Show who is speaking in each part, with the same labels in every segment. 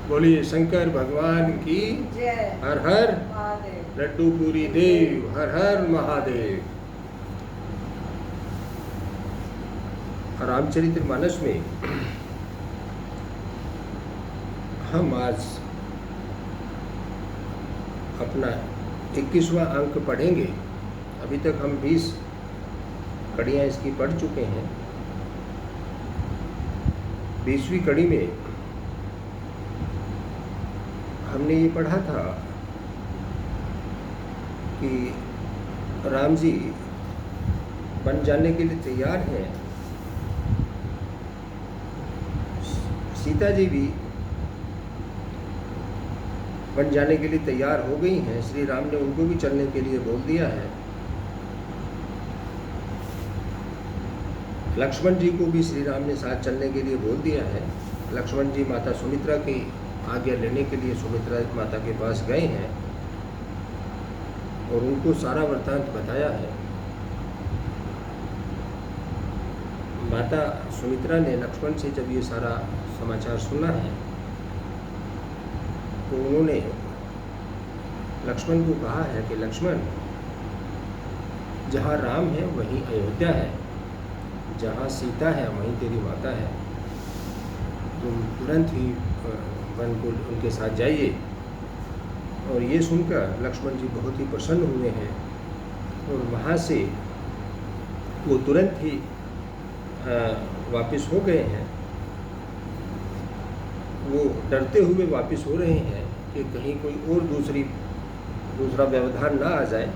Speaker 1: बोलिए शंकर भगवान की
Speaker 2: जय।
Speaker 1: हर हर
Speaker 2: महादेव।
Speaker 1: लड्डू पूरी देव हर हर महादेव। रामचरितमानस में हम आज अपना 21वां अंक पढ़ेंगे। अभी तक हम 20 कड़ियाँ इसकी पढ़ चुके हैं। 20वीं कड़ी में हमने ये पढ़ा था कि राम जी बन जाने के लिए तैयार हैं, सीता जी भी बन जाने के लिए तैयार हो गई हैं। श्री राम ने उनको भी चलने के लिए बोल दिया है। लक्ष्मण जी को भी श्री राम ने साथ चलने के लिए बोल दिया है। लक्ष्मण जी माता सुमित्रा की आज्ञा लेने के लिए सुमित्रा माता के पास गए हैं और उनको सारा वृत्तांत बताया है। माता सुमित्रा ने लक्ष्मण से जब ये सारा समाचार सुना है तो उन्होंने लक्ष्मण को कहा है कि लक्ष्मण, जहाँ राम है वहीं अयोध्या है, जहाँ सीता है वहीं तेरी माता है। तुम तुरंत ही वन को उनके साथ जाइए। और ये सुनकर लक्ष्मण जी बहुत ही प्रसन्न हुए हैं और वहाँ से वो तुरंत ही वापस हो गए हैं। वो डरते हुए वापस हो रहे हैं कि कहीं कोई और दूसरा व्यवधान ना आ जाए।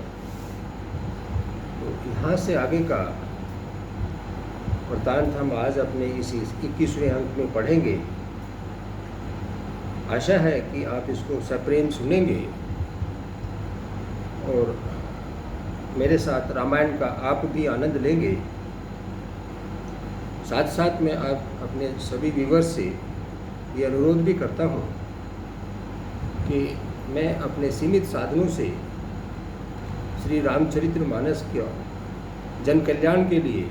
Speaker 1: तो यहाँ से आगे का वृत्तांत हम आज अपने इस 21वें अंक में पढ़ेंगे। आशा है कि आप इसको सप्रेम सुनेंगे और मेरे साथ रामायण का आप भी आनंद लेंगे। साथ साथ में आप अपने सभी व्यूअर्स से ये अनुरोध भी करता हूँ कि मैं अपने सीमित साधनों से श्री रामचरितमानस के जन कल्याण के लिए,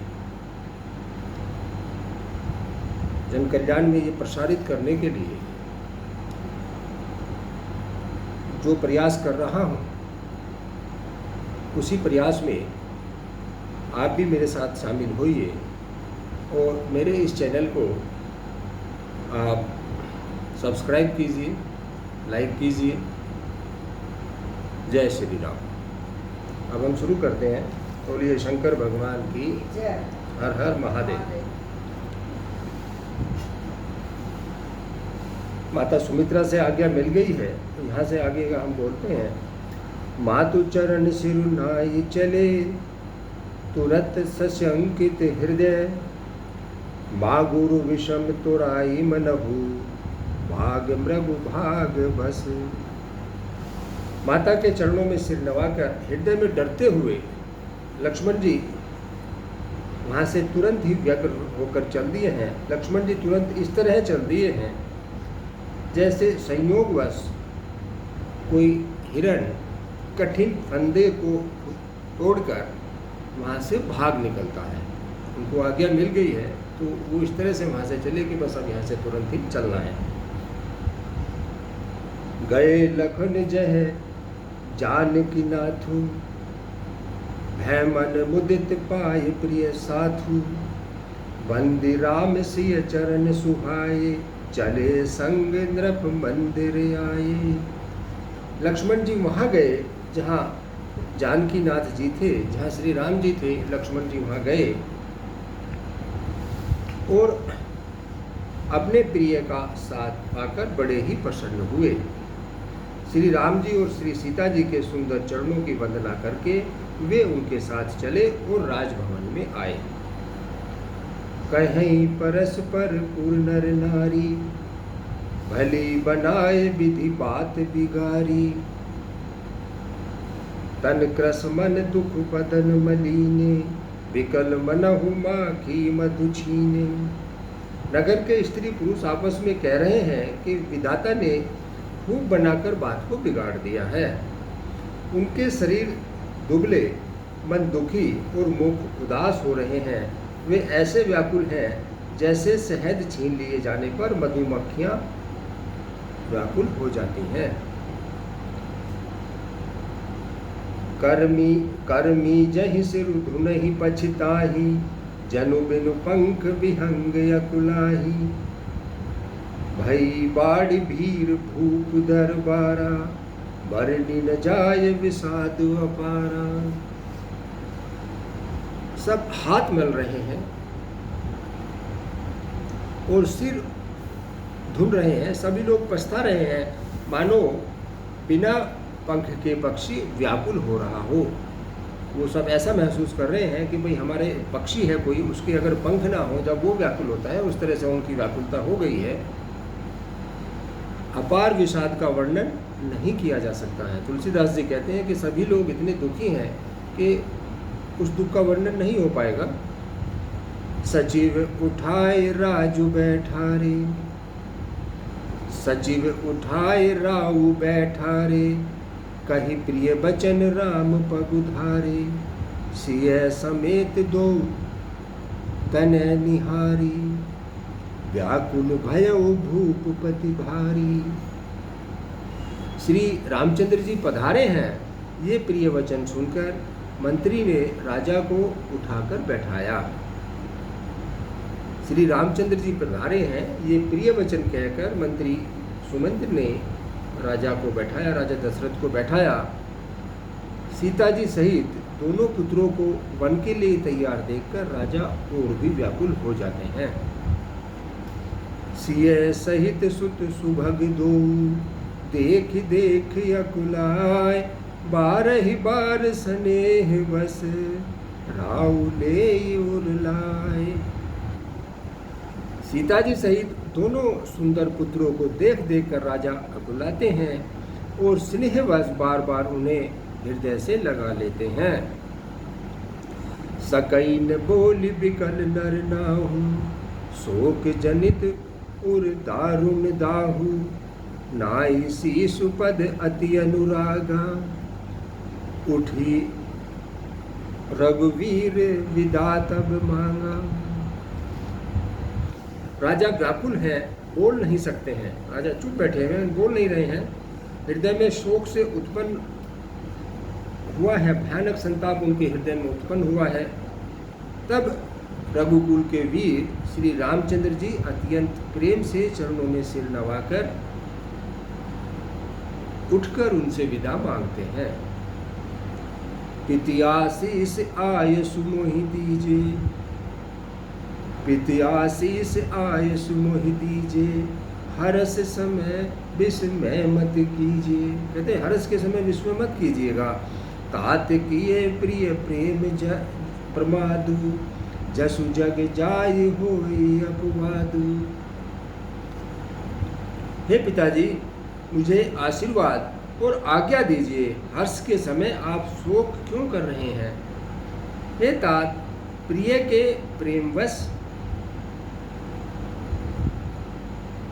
Speaker 1: जन कल्याण में ये प्रसारित करने के लिए जो प्रयास कर रहा हूँ, उसी प्रयास में आप भी मेरे साथ शामिल होइए और मेरे इस चैनल को आप सब्सक्राइब कीजिए, लाइक कीजिए। जय श्री राम। अब हम शुरू करते हैं। बोलिए शंकर भगवान की
Speaker 2: जय।
Speaker 1: हर हर महादेव। माता सुमित्रा से आज्ञा मिल गई है। तो यहाँ से आगे का हम बोलते हैं, मातु चरण सिरुनाई चले, तुरत सशंकित हृदय, माँ गुरु विषम तुराई मनहु, भाग मृगु भाग बस। माता के चरणों में सिर नवाकर हृदय में डरते हुए लक्ष्मण जी वहाँ से तुरंत ही व्यग्र होकर चल दिए हैं। लक्ष्मण जी तुरंत इस तरह चल दिए हैं जैसे संयोगवश कोई हिरण कठिन फंदे को तोड़कर वहाँ से भाग निकलता है। उनको आज्ञा मिल गई है तो वो इस तरह से वहाँ से चले कि बस अब यहाँ से तुरंत ही चलना है। गए लखन जह जानकी नाथु, भय मन मुदित पाए प्रिय साथु, बंदी राम सिय चरण सुहाए, चले संग नृप मंदिर आए। लक्ष्मण जी वहाँ गए जहाँ जानकी नाथ जी थे, जहाँ श्री राम जी थे। लक्ष्मण जी वहाँ गए और अपने प्रिय का साथ पाकर बड़े ही प्रसन्न हुए। श्री राम जी और श्री सीता जी के सुंदर चरणों की वंदना करके वे उनके साथ चले और राजभवन में आए। कहीं परस्पर पुर नर नारी, भली बनाए विधि बात बिगारी, तन क्रस मन दुख बदन मलीने, विकल मनहु माखी मधु छीने। नगर के स्त्री पुरुष आपस में कह रहे हैं कि विधाता ने खूब बनाकर बात को बिगाड़ दिया है। उनके शरीर दुबले, मन दुखी और मुख उदास हो रहे हैं। वे ऐसे व्याकुल हैं जैसे शहद छीन लिए जाने पर मधुमक्खियां व्याकुल हो जाती हैं। कर्मी कर्मी जहि सिर धुनहि पछताही, जनु बिनु पंख विहंग अकुलाही। भई बाढ़ भीर भूप दरबारा, बरनी न जाय विषाद अपारा। सब हाथ मल रहे हैं और सिर धुन रहे हैं, सभी लोग पछता रहे हैं, मानो बिना पंख के पक्षी व्याकुल हो रहा हो। वो सब ऐसा महसूस कर रहे हैं कि भाई हमारे पक्षी है कोई, उसके अगर पंख ना हो जब वो व्याकुल होता है, उस तरह से उनकी व्याकुलता हो गई है। अपार विषाद का वर्णन नहीं किया जा सकता है। तुलसीदास जी कहते हैं कि सभी लोग इतने दुखी हैं कि उस दुख का वर्णन नहीं हो पाएगा। सचिव उठाए राजू बैठा रे, सचिव उठाए राऊ बैठा रे, कही प्रिय बचन राम पगुधारे। सिय समेत दो तनय निहारी, व्याकुल भयो भूपति भारी। श्री रामचंद्र जी पधारे हैं, ये प्रिय वचन सुनकर मंत्री ने राजा को उठाकर बैठाया। श्री रामचंद्र जी पधारे हैं, ये प्रिय वचन कहकर मंत्री सुमंत्र ने राजा को बैठाया, राजा दशरथ को बैठाया। सीता जी सहित दोनों पुत्रों को वन के लिए तैयार देखकर राजा और भी व्याकुल हो जाते हैं। सिय सहित सुत सुभग दो, देख देख अकुलाय। 12 बार स्नेह बस, राउ ले उर लाए। सीता जी सहित दोनों सुंदर पुत्रों को देख देख कर राजा अकुलाते हैं और स्नेहवश बार बार उन्हें हृदय से लगा लेते हैं। सकैन बोल बिकल नर नाहु, शोक जनित उर दारुण दाहु। नाई शीशु पद अति अनुरागा, उठी रघुवीर विदा तब मांगा। राजा व्याकुल हैं, बोल नहीं सकते हैं। राजा चुप बैठे हैं, बोल नहीं रहे हैं। हृदय में शोक से उत्पन्न हुआ है, भयानक संताप उनके हृदय में उत्पन्न हुआ है। तब रघुकुल के वीर श्री रामचंद्र जी अत्यंत प्रेम से चरणों में सिर नवाकर उठकर उनसे विदा मांगते हैं। पित्याशीष आय सुमोहि दीजे, पित्याशीष आय सुमोहि दीजे। हर्ष समय विस्मय मत कीजिए, कहते हैं हर्ष के समय विस्मय मत कीजिएगा। तात किए प्रिय प्रेम प्रमादु, जसु जग जाय होई अपवादु। हे पिताजी, मुझे आशीर्वाद और आज्ञा दीजिए। हर्ष के समय आप शोक क्यों कर रहे हैं? हे तात, प्रिय के प्रेमवश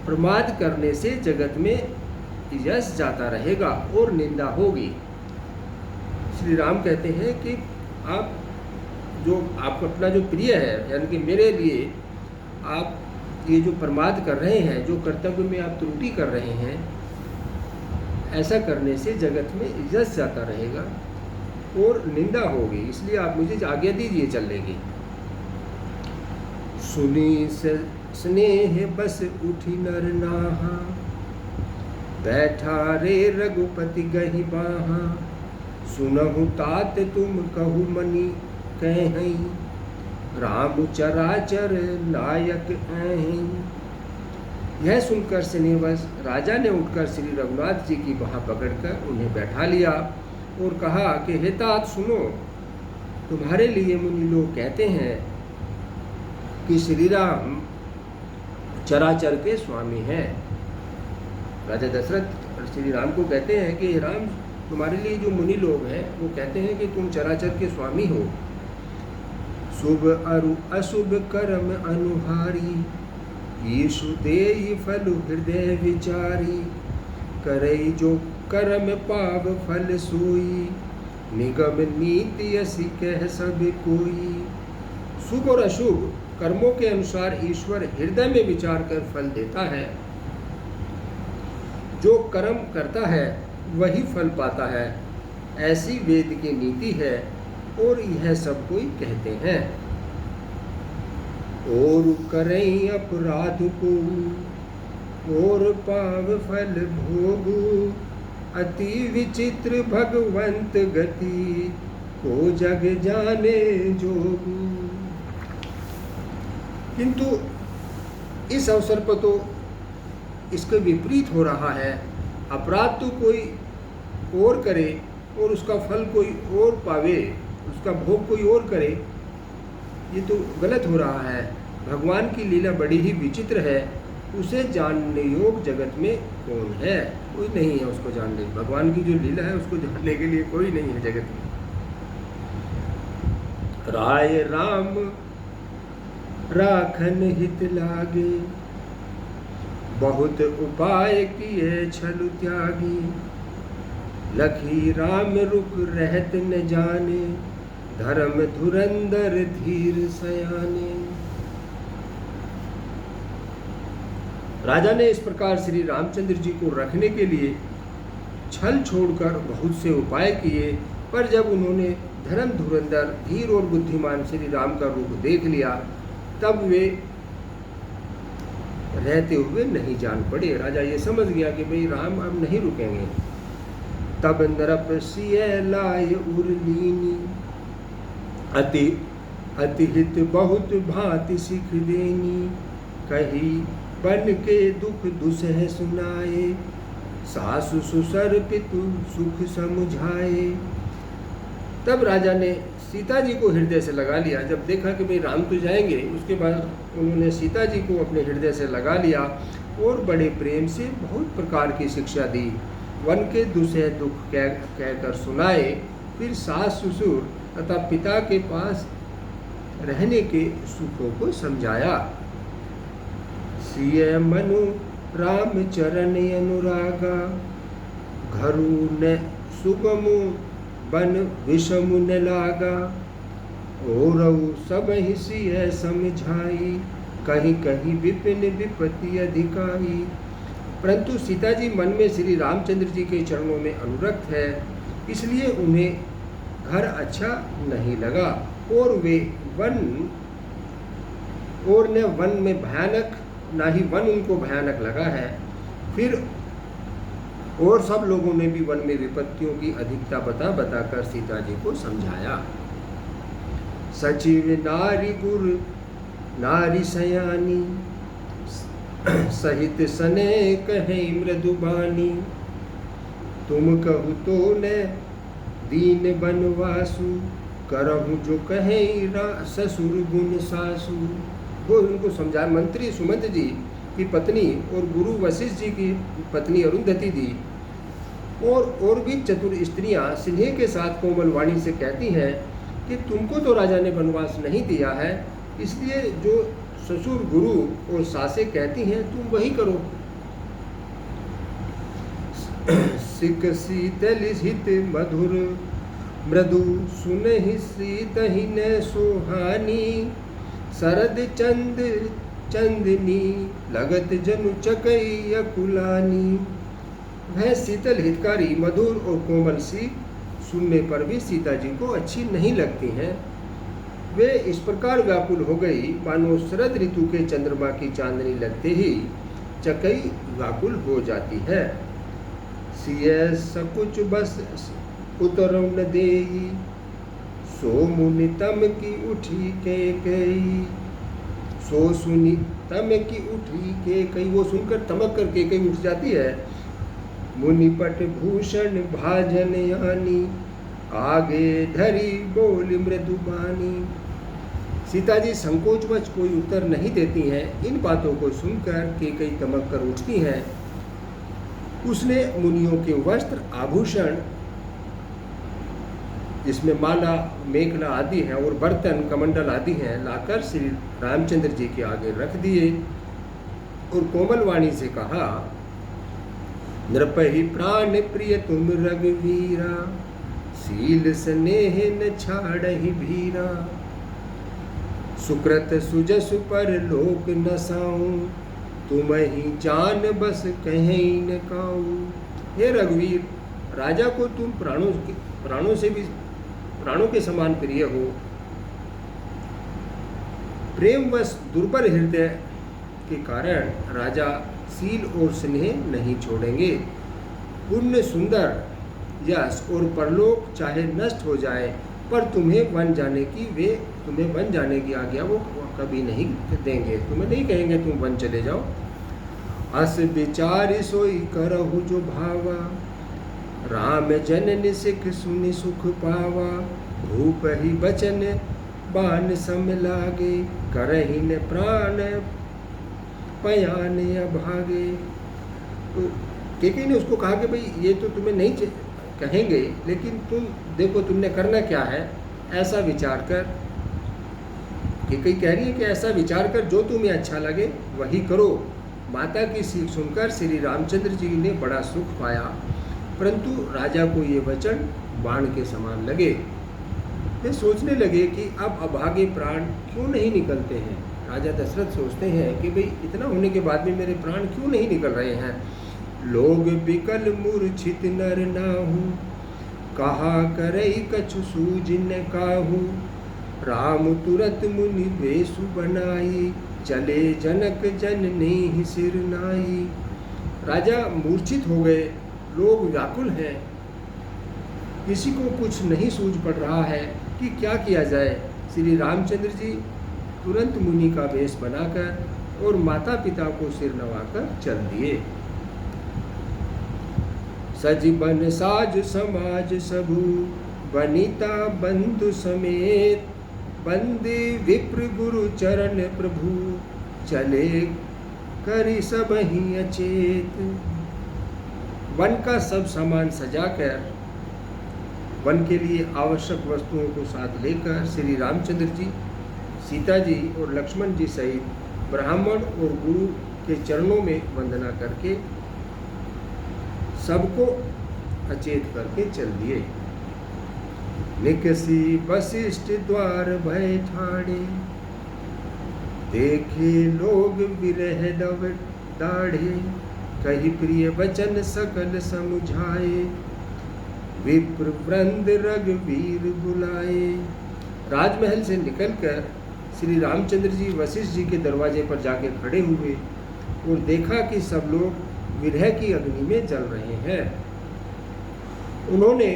Speaker 1: प्रमाद करने से जगत में यश जाता रहेगा और निंदा होगी। श्री राम कहते हैं कि आप जो आप अपना जो प्रिय है, यानी कि मेरे लिए आप ये जो प्रमाद कर रहे हैं, जो कर्तव्य में आप त्रुटि कर रहे हैं, ऐसा करने से जगत में यश जाता रहेगा और निंदा होगी, इसलिए आप मुझे आज्ञा दीजिए चलने की। सुनी स्नेह बस उठी नर नाहा, बैठा रे रघुपति गहि बाहा। सुनहु तात तुम कहु मनि कहीं, राम चराचर नायक ऐहीं। यह सुनकर स्नेहवश राजा ने उठकर श्री रघुनाथ जी की बाह पकड़कर उन्हें बैठा लिया और कहा कि हे तात सुनो, तुम्हारे लिए मुनि लोग कहते हैं कि श्री राम चराचर के स्वामी हैं। राजा दशरथ श्री राम को कहते हैं कि राम, तुम्हारे लिए जो मुनि लोग हैं वो कहते हैं कि तुम चराचर के स्वामी हो। शुभ अरु अशुभ कर्म अनुहारी, ईशु देहि फल हृदय विचारी। करई जो कर्म पाव फल सोई, निगम नीति असी कह सब कोई। शुभ और अशुभ कर्मों के अनुसार ईश्वर हृदय में विचार कर फल देता है। जो कर्म करता है वही फल पाता है, ऐसी वेद की नीति है और यह सब कोई कहते हैं। और करें अपराध को और पाव फल भोगु, अति विचित्र भगवंत गति को जग जाने जोगु। किंतु इस अवसर पर तो इसके विपरीत हो रहा है। अपराध तो कोई और करे और उसका फल कोई और पावे, उसका भोग कोई और करे, ये तो गलत हो रहा है। भगवान की लीला बड़ी ही विचित्र है, उसे जानने योग जगत में कौन है? कोई नहीं है उसको जानने। भगवान की जो लीला है उसको जानने के लिए कोई नहीं है जगत में। राय राम राखन हित लागे, बहुत उपाय किए छल त्यागी, लखी राम रुक रहत न जाने, धर्म धुरंधर धीर सयाने। राजा ने इस प्रकार श्री रामचंद्र जी को रखने के लिए छल छोड़कर बहुत से उपाय किए, पर जब उन्होंने धर्म धुरंधर धीर और बुद्धिमान श्री राम का रूप देख लिया, तब वे रहते हुए नहीं जान पड़े। राजा ये समझ गया कि भाई राम अब नहीं रुकेंगे। तब नरप सिय लाय उर्लीनी, अति अतिहित बहुत भांति सिख देनी, कही बन के दुख दुसह सुनाए, सासु सुसर पितु सुख समुझाए। तब राजा ने सीता जी को हृदय से लगा लिया। जब देखा कि भाई राम तो जाएंगे, उसके बाद उन्होंने सीता जी को अपने हृदय से लगा लिया और बड़े प्रेम से बहुत प्रकार की शिक्षा दी। वन के दुसह दुख कहकर सुनाए, फिर सास ससुर तथा पिता के पास रहने के सुखों को समझाया। सिय मनु राम चरण अनुरागा, घरु न सुगमु बन विषमु न लागा, और सब ही सिय समझाई, कहीं कहीं विपिन विपत्ति अधिकाई। परंतु सीता जी मन में श्री रामचंद्र जी के चरणों में अनुरक्त है, इसलिए उन्हें घर अच्छा नहीं लगा और वे वन और न वन में भयानक, ना ही वन उनको भयानक लगा है। फिर और सब लोगों ने भी वन में विपत्तियों की अधिकता बताकर सीता जी को समझाया। सचिव नारी गुर नारी सयानी, सहित सने कहे मृदुबानी, तुम कहु तो न दीन बनवासु, करहु जो कहे ससुर गुण सासु। वो उनको समझा। मंत्री सुमंत जी की पत्नी और गुरु वशिष्ठ जी की पत्नी अरुंधति दी और भी चतुर स्त्रियां स्नेह के साथ कोमल वाणी से कहती हैं कि तुमको तो राजा ने वनवास नहीं दिया है, इसलिए जो ससुर गुरु और सासे कहती हैं तुम वही करो। सिक शीतल हित मधुर मृदु सुनहि सीतहि न सोहानी, शरद चंद चंदनी लगत जनु चकई अकुलानी। वह शीतल हितकारी मधुर और कोमल सी सुनने पर भी सीता जी को अच्छी नहीं लगती हैं। वे इस प्रकार व्याकुल हो गई मानो शरद ऋतु के चंद्रमा की चांदनी लगते ही चकई व्याकुल हो जाती है। सिय सकुच बस उतरौ न देई, सो मुनि तम की उठी के कई, सो सुनी तम की उठी के कई। वो सुनकर तमक कर के कई उठ जाती है। मुनिपट भूषण भाजन यानी, आगे धरी बोल मृदुबानी। सीता जी संकोचवश कोई उत्तर नहीं देती हैं। इन बातों को सुनकर के कई तमक कर उठती हैं। उसने मुनियों के वस्त्र आभूषण जिसमें माला मेखला आदि हैं और बर्तन कमंडल आदि हैं लाकर श्री रामचंद्र जी के आगे रख दिए और कोमल वाणी से कहा, नृपहि प्राण प्रिय तुम रघुवीरा, शील स्नेह न छाड़हि भीरा, सुकृत सुजस पर लोक नसाऊं, तुम ही जान बस कहीं न काऊं। हे रघुवीर, राजा को तुम प्राणों से भी प्राणों के समान प्रिय हो। प्रेमवश दुर्बल हृदय के कारण राजा सील और स्नेह नहीं छोड़ेंगे। पुण्य, सुंदर यश और परलोक चाहे नष्ट हो जाए, पर तुम्हें बन जाने की आज्ञा वो कभी नहीं देंगे। तुम्हें नहीं कहेंगे तुम वन चले जाओ। अस विचार सोई करहु जो भावा, राम जनन सिख सुनि सुख पावा। भूप ही बचन बान सम लागे, करहि न प्राण पयान अभागे। तो केकई ने उसको कहा कि भाई ये तो तुम्हें नहीं कहेंगे, लेकिन तुम देखो तुमने करना क्या है, ऐसा विचार कर। केकई कह रही है कि ऐसा विचार कर जो तुम्हें अच्छा लगे वही करो। माता की सीख सुनकर श्री रामचंद्र जी ने बड़ा सुख पाया, परंतु राजा को ये वचन बाण के समान लगे। वे सोचने लगे कि अब अभागे प्राण क्यों नहीं निकलते हैं। राजा दशरथ सोचते हैं कि भाई इतना होने के बाद भी मेरे प्राण क्यों नहीं निकल रहे हैं। लोग बिकल मूर्छित नर नाहु, कहा करई कछु सूझ न काहू। राम तुरत मुनि वेशु बनाई, चले जनक जननी सिर नाई। राजा मूर्छित हो गए, लोग व्याकुल हैं, किसी को कुछ नहीं सूझ पड़ रहा है कि क्या किया जाए। श्री रामचंद्र जी तुरंत मुनि का वेश बनाकर और माता पिता को सिर नवाकर चल दिए। सजीवन साज समाज सबू, बनिता बंधु समेत। बंदे विप्र गुरु चरण प्रभु, चले करि सब ही अचेत। वन का सब सामान सजाकर, वन के लिए आवश्यक वस्तुओं को साथ लेकर श्री रामचंद्र जी, सीता जी और लक्ष्मण जी सहित ब्राह्मण और गुरु के चरणों में वंदना करके सबको अचेत करके चल दिए। निकसी वशिष्ठ द्वार भय ठाड़े, देखे लोग विरह दव दाढ़े। कही प्रिय वचन सकल समुझाए, विप्र वृंद रघुवीर बुलाए। राजमहल से निकलकर श्री रामचंद्र जी वशिष्ठ जी के दरवाजे पर जाके खड़े हुए और देखा कि सब लोग विरह की अग्नि में जल रहे हैं। उन्होंने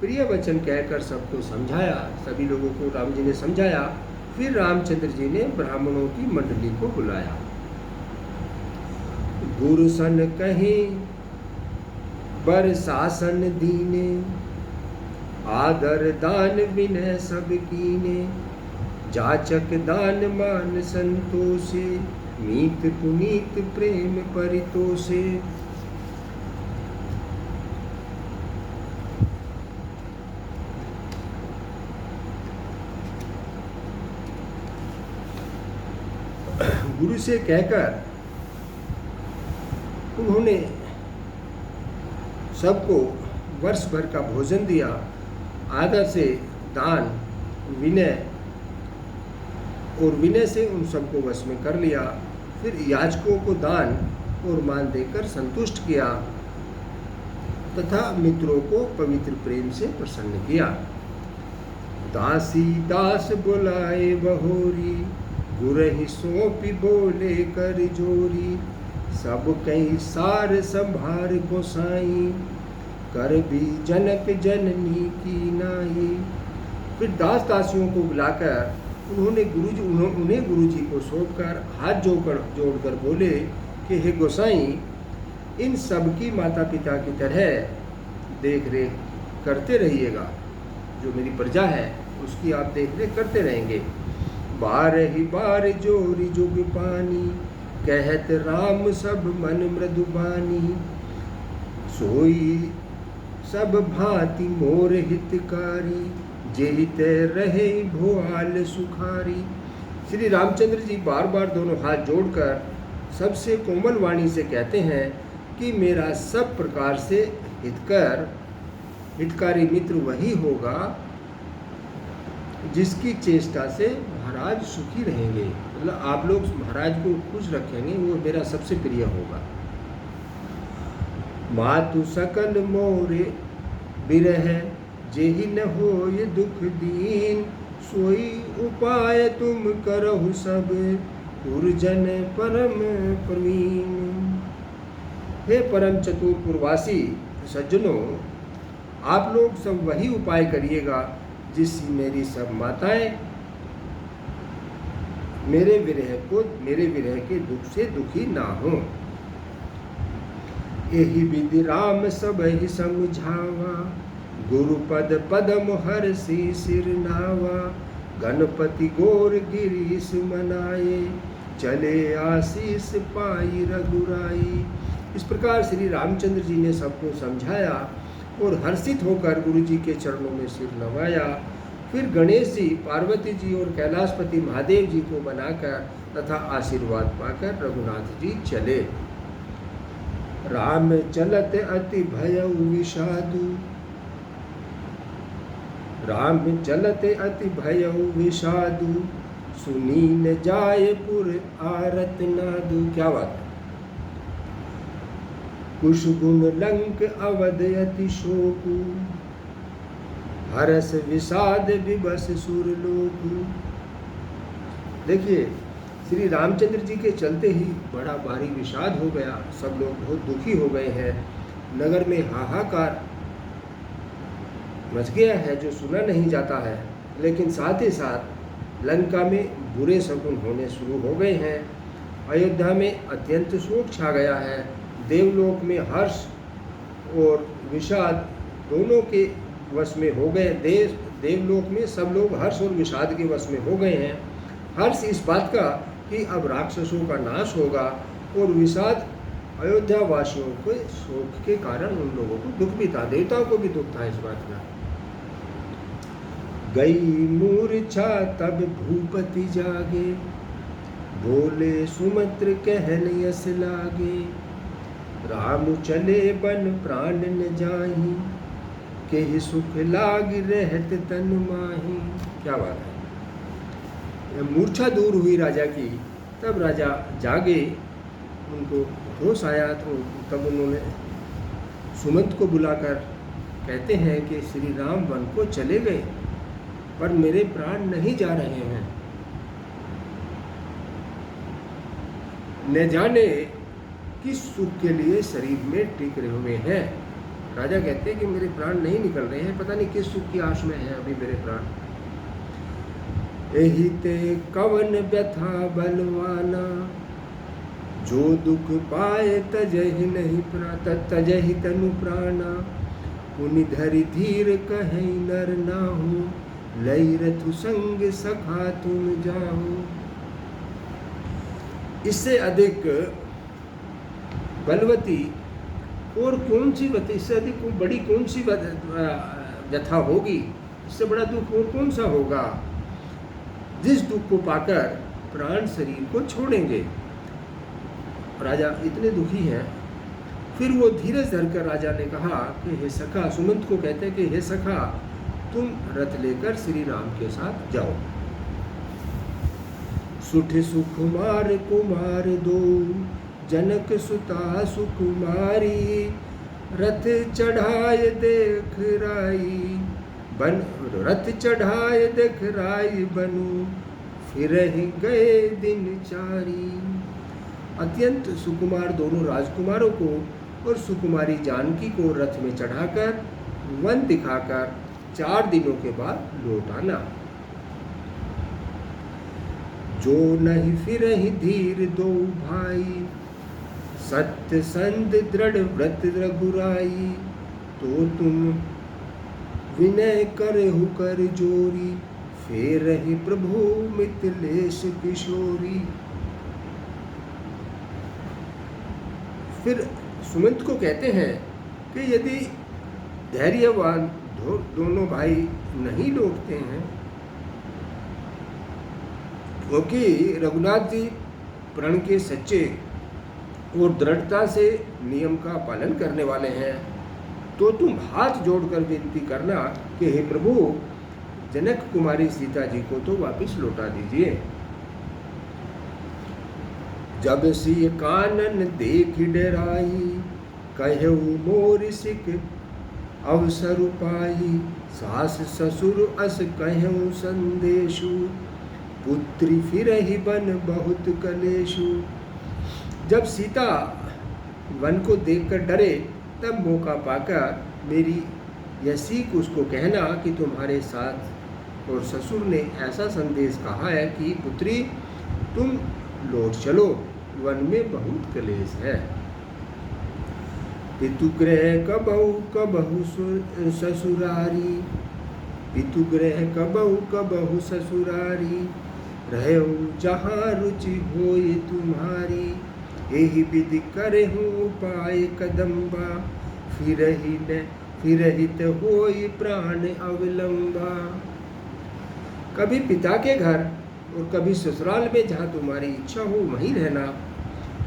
Speaker 1: प्रिय वचन कहकर सबको समझाया, सभी लोगों को राम जी ने समझाया। फिर रामचंद्र जी ने ब्राह्मणों की मंडली को बुलाया। गुरु सन कहीं बर शासन दीने, आदर दान विनय सब कीने। जाचक दान मान संतोषे, मीत पुनीत प्रेम परितोषे। गुरु से कहकर उन्होंने सबको वर्ष भर का भोजन दिया। आदर से दान, विनय और विनय से उन सबको वश में कर लिया। फिर याचकों को दान और मान देकर संतुष्ट किया तथा मित्रों को पवित्र प्रेम से प्रसन्न किया। दासी दास बुलाए बहोरी, गुरहि सौंपी बोले कर जोरी। सब कहीं सार संभार गोसाई, कर भी जनक जननी की नाई। फिर दास दासियों को बुलाकर उन्हें गुरुजी को सौंपकर हाथ जोड़कर बोले कि हे गोसाई, इन सब की माता पिता की तरह देख रेख करते रहिएगा। जो मेरी प्रजा है उसकी आप देख रेख करते रहेंगे। बार ही बार जोरी जुग पानी, कहत राम सब मन मृदुबानी। सोई सब भांति मोर हितकारी, जेहित रहे भोआल सुखारी। श्री रामचंद्र जी बार बार दोनों हाथ जोड़कर सबसे कोमल वाणी से कहते हैं कि मेरा सब प्रकार से हितकारी मित्र वही होगा जिसकी चेष्टा से महाराज सुखी रहेंगे, मतलब आप लोग महाराज को खुश रखेंगे, वो मेरा सबसे प्रिय होगा। मातु सकल मोरे बिरह जेहि न हो ये दुख दीन, सोई उपाय तुम करहु सब पुरजन परम प्रवीण। हे परम चतुर पुरवासी सज्जनों, आप लोग सब वही उपाय करिएगा जिससे मेरी सब माताएं मेरे विरह के दुख से दुखी ना हो। यही विधि राम सब ही समझावा, गुरु पद पदम हर सी सिर नावा, गणपति गोर गिरीश मनाए, चले आशीष पाई रघुराई। इस प्रकार श्री रामचंद्र जी ने सबको समझाया और हर्षित होकर गुरु जी के चरणों में सिर नवाया। फिर गणेश जी, पार्वती जी और कैलाशपति महादेव जी को बनाकर तथा आशीर्वाद पाकर रघुनाथ जी चले। राम चलत अति भयउ विषादु, राम चलत अति भयउ विषादु, सुनी न जाय पुर आरत नादु। क्या बात है। कुशगुण लंक अवध अति शोकु, हरस विषाद विबस सुरलोकु। देखिए, श्री रामचंद्र जी के चलते ही बड़ा भारी विषाद हो गया, सब लोग बहुत दुखी हो गए हैं। नगर में हाहाकार मच गया है जो सुना नहीं जाता है, लेकिन साथ ही साथ लंका में बुरे शकुन होने शुरू हो गए हैं। अयोध्या में अत्यंत शोक छा गया है। देवलोक में हर्ष और विषाद दोनों के वश में हो गए। देवलोक में सब लोग हर्ष और विषाद के वश में हो गए हैं। हर्ष इस बात का कि अब राक्षसों का नाश होगा, और विषाद अयोध्या वासियों के शोक के कारण उन लोगों को दुख भी था, देवताओं को भी दुख था इस बात का। गई मूर्छा तब भूपति जागे, बोले सुमंत्र कहन यस लागे, राम चले बन प्राण न जाही, के सुख लाग रहत तन माही। क्या बात है। मूर्छा दूर हुई राजा की, तब राजा जागे, उनको होश आया, तो तब उन्होंने सुमंत को बुलाकर कहते हैं कि श्री राम वन को चले गए, पर मेरे प्राण नहीं जा रहे हैं। न जाने किस सुख के लिए शरीर में टिक रहे हुए हैं। राजा कहते हैं कि मेरे प्राण नहीं निकल रहे हैं, पता नहीं किस सुख की आश में है अभी मेरे प्राण। एहि ते कवन व्यथा बलवाना, जो दुख पाए तजहि नहीं तजहि तनु प्राणा, पुनि धरि धीर कहीं नर नाहु, लई रथु संग सखा तुम जाओ। इससे अधिक बलवती और कौन सी व्यथा, इससे अधिक बड़ी कौन सी व्यथा होगी, इससे बड़ा दुख और कौन सा होगा, जिस दुख को पाकर प्राण शरीर को छोड़ेंगे। राजा इतने दुखी हैं। फिर वो धीरज धरकर राजा ने कहा कि हे सखा, सुमंत को कहते हैं कि हे सखा, तुम रथ लेकर श्री राम के साथ जाओ। सुठ सुकुमार कुमार दो, जनक सुता सुकुमारी, रथ चढ़ाए देख राई बन, रथ चढ़ाए देख राई बनु, फिर गए दिन चारी। अत्यंत सुकुमार दोनों राजकुमारों को और सुकुमारी जानकी को रथ में चढ़ाकर वन दिखाकर 4 दिनों के बाद लौट आना। जो नहीं फिर ही धीर दो भाई, सत्य संध दृढ़ व्रत रघुराई, तो तुम विनय करहु कर जोरी, फेर ही प्रभु मिथिलेश किशोरी। फिर सुमंत को कहते हैं कि यदि धैर्यवान दोनों भाई नहीं लौटते हैं, क्योंकि रघुनाथ जी प्रण के सच्चे और दृढ़ता से नियम का पालन करने वाले हैं, तो तुम हाथ जोड़कर विनती करना कि हे प्रभु, जनक कुमारी सीता जी को तो वापस लौटा दीजिए। जब सिय कानन देख डराई, कहऊ मोर सिक अवसर पाई। सास ससुर अस कहऊ संदेशु, पुत्री फिरहि बन बहुत कलेशु। जब सीता वन को देखकर डरे, तब मौका पाकर मेरी यह सीख उसको कहना कि तुम्हारे सास और ससुर ने ऐसा संदेश कहा है कि पुत्री तुम लौट चलो, वन में बहुत कलेश है। पितुगृह कबहु कबहु ससुरारी, पितुगृह कबहु कबहु ससुरारी। रहु जहाँ रुचि होय तुम्हारी, एहि विधि करहु उपाय कदम्बा। फिरहित होय प्राण अवलंबा। कभी पिता के घर और कभी ससुराल में जहाँ तुम्हारी इच्छा हो वहीं रहना।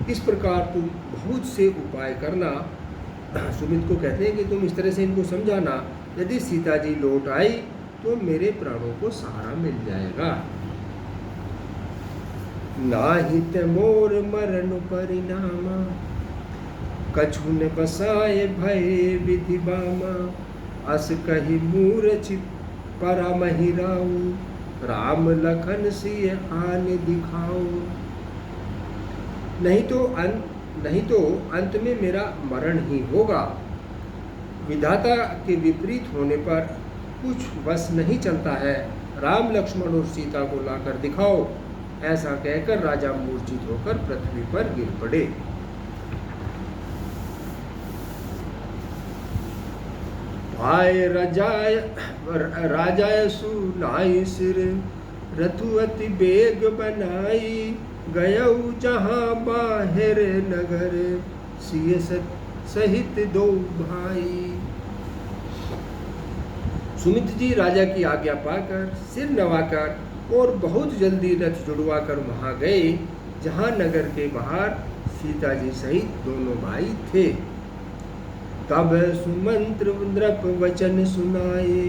Speaker 1: इस प्रकार तुम बहुत से उपाय करना। सुमित को कहते हैं कि तुम इस तरह से इनको समझाना, यदि सीता जी लौट आई तो मेरे प्राणों को सहारा मिल जाएगा। नाहित मोर मरण परिणामा, कछु न बसाए भय विधि बामा। अस कही मूरछ परमहि राऊ, राम लखन सिय आन दिखाओ। नहीं तो अंत में मेरा मरण ही होगा। विधाता के विपरीत होने पर कुछ बस नहीं चलता है। राम लक्ष्मण और सीता को लाकर दिखाओ। ऐसा कहकर राजा मूर्छित होकर पृथ्वी पर गिर पड़े। भाई राजाय सुनाई सिर, रथु अति बेग बनाई। गयऊ जहाँ बाहिर नगर, सिय सहित दो भाई। सुमित जी राजा की आज्ञा पाकर सिर नवाकर और बहुत जल्दी रथ जुड़वाकर वहां गए जहां नगर के बाहर सीता जी सहित दोनों भाई थे। तब सुमंत्र नृप वचन सुनाए,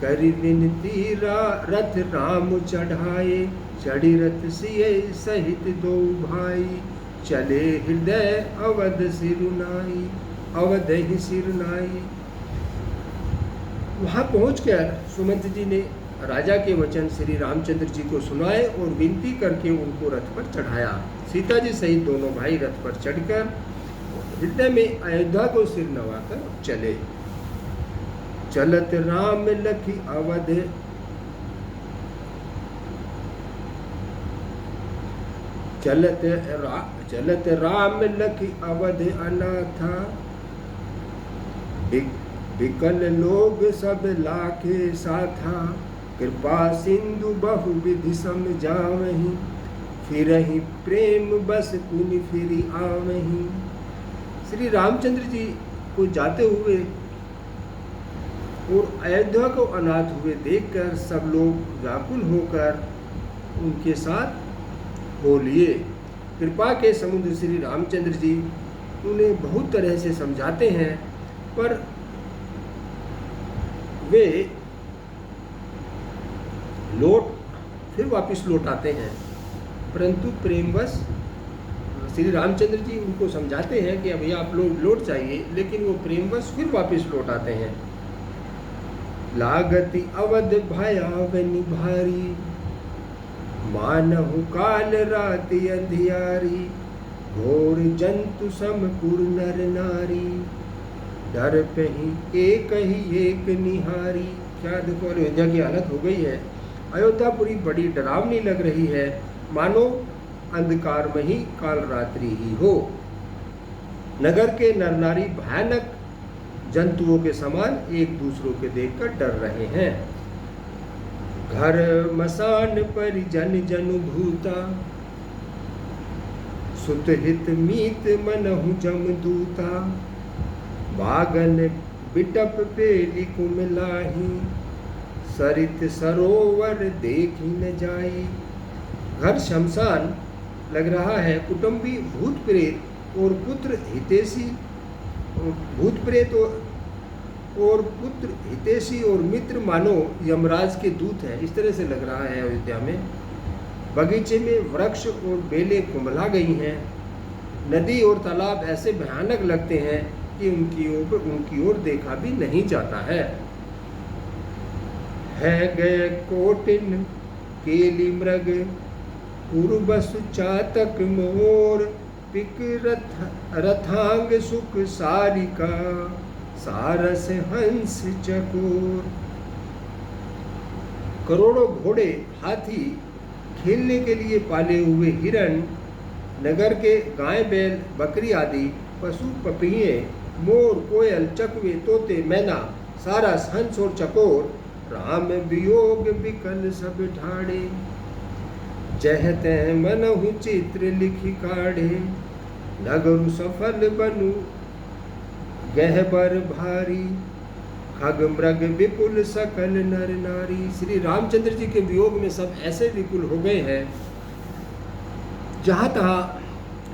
Speaker 1: करि विनती रथ राम चढ़ाए। चढ़ी रथ सिय सहित दो भाई, चले हृदय अवध सिरुनाई। अवध ही सिरुनाई। वहां पहुंचकर सुमंत जी ने राजा के वचन श्री रामचंद्र जी को सुनाए और विनती करके उनको रथ पर चढ़ाया। सीता जी सहित दोनों भाई रथ पर चढ़कर हृदय में अयोध्या को सिर नवाकर चले। चलत राम लखी अवध, चलत राम लखी अवध अनाथा। विकल लोग सब लाखे साथा, कृपा सिंधु बहुविधि समझावहीं। फिरहि प्रेम बस पुनि फिरि आवहीं। श्री रामचंद्र जी को जाते हुए और अयोध्या को अनाथ हुए देखकर सब लोग व्याकुल होकर उनके साथ हो लिए। कृपा के समुद्र श्री रामचंद्र जी उन्हें बहुत तरह से समझाते हैं, पर वे फिर वापस लौट आते हैं। परंतु प्रेमवश श्री रामचंद्र जी उनको समझाते हैं कि अभी आप लोग लौट जाइए, लेकिन वो प्रेमवश फिर वापस लौट आते हैं। लागति अवध भयावनि भारी, मानहु काल राति अंधियारी। घोर जंतु समपुर नर नारी, डर पही एक निहारी। क्या देखो अयोध्या की हालत हो गई है। अयोध्यापुरी बड़ी डरावनी लग रही है, मानो अंधकार में ही काल रात्रि ही हो। नगर के नर नारी भयानक जंतुओं के समान एक दूसरों के देखकर डर रहे हैं। घर मसान पर जन जनु भूता, सुत हित मीत मनहु जमदूता। बागन बिटप पेली कुमलाही, सरित सरोवर देखी न जाई। घर शमशान लग रहा है। कुटुंबी भूत प्रेत और पुत्र हितैषी, भूत प्रेत और पुत्र हितैषी और मित्र मानो यमराज के दूत हैं, इस तरह से लग रहा है अयोध्या में। बगीचे में वृक्ष और बेलें कुम्भला गई हैं। नदी और तालाब ऐसे भयानक लगते हैं कि उनकी ओर देखा भी नहीं जाता है गए कोटिन केली मृग पूर्वसु चातक मोर पिक रथांग सुख सारिका सारस हंस चकोर। करोड़ों घोड़े, हाथी, खेलने के लिए पाले हुए हिरण, नगर के गाय बैल बकरी आदि पशु पपिये, मोर, कोयल, चकवे, तोते, मैना, सारस, हंस और चकोर राम वियोग विकल सब ठाड़े। जहते मनहु चित्र लिखि काढ़े नगरु सफल बनु गहबर भारी खग मृग विपुल सकल नर नारी। श्री रामचंद्र जी के वियोग में सब ऐसे विपुल हो गए हैं, जहाँ तहाँ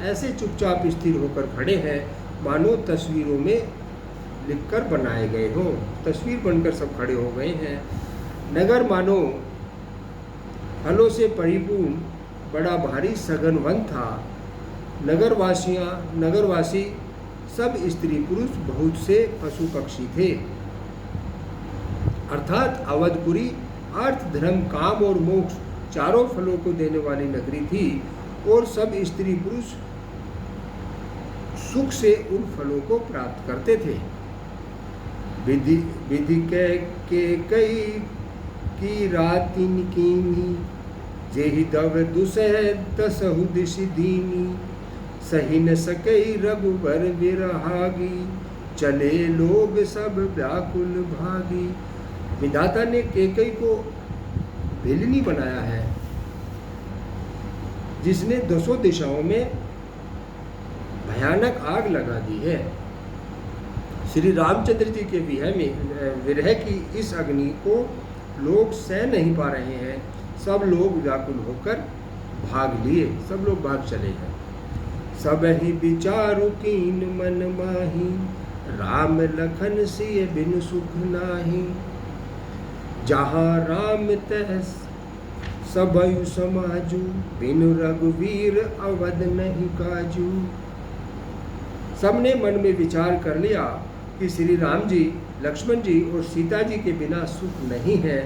Speaker 1: ऐसे चुपचाप स्थिर होकर खड़े हैं मानो तस्वीरों में लिखकर बनाए गए हों। तस्वीर बनकर सब खड़े हो गए हैं। नगर मानो फलों से परिपूर्ण बड़ा भारी सघन वन था। नगरवासी सब स्त्री पुरुष, बहुत से पशु पक्षी थे। अर्थात अवधपुरी अर्थ, धर्म, काम और मोक्ष चारों फलों को देने वाली नगरी थी और सब स्त्री पुरुष सुख से उन फलों को प्राप्त करते थे। विधि के कई की रातिन कीनी जेहि दव दुसह दसहु दिश दीनी सही न सकई रघुबर विरहागी चले लोग सब व्याकुल भागी। विधाता ने केकई को भिलनी बनाया है, जिसने 200 दिशाओं में भयानक आग लगा दी है। श्री रामचंद्र जी के विरह की इस अग्नि को लोग सह नहीं पा रहे हैं। सब लोग व्याकुल होकर भाग लिए, सब लोग भाग चले हैं। सब ही विचारु कीन मन माही राम लखन सिय बिन सुख नाही। जहाँ राम तह सबयु समाजू बिन रघुवीर अवध नहीं काजू। सबने मन में विचार कर लिया कि श्री राम जी, लक्ष्मण जी और सीता जी के बिना सुख नहीं है।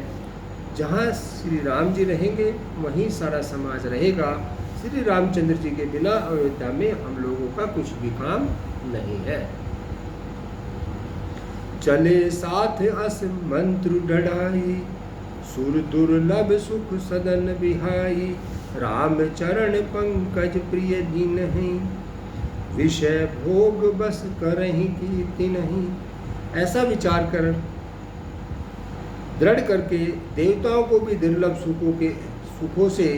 Speaker 1: जहाँ श्री राम जी रहेंगे वहीं सारा समाज रहेगा। श्री रामचंद्र जी के बिना अयोध्या में हम लोगों का कुछ भी काम नहीं है। चले साथ अस मंत्र डढ़ाई सुर दुर्लभ सुख सदन बिहाई। राम चरण पंकज प्रिय जिनहि विषय भोग बस करहि कीर्ति नहीं। ऐसा विचार कर दृढ़ करके देवताओं को भी दुर्लभ सुखों से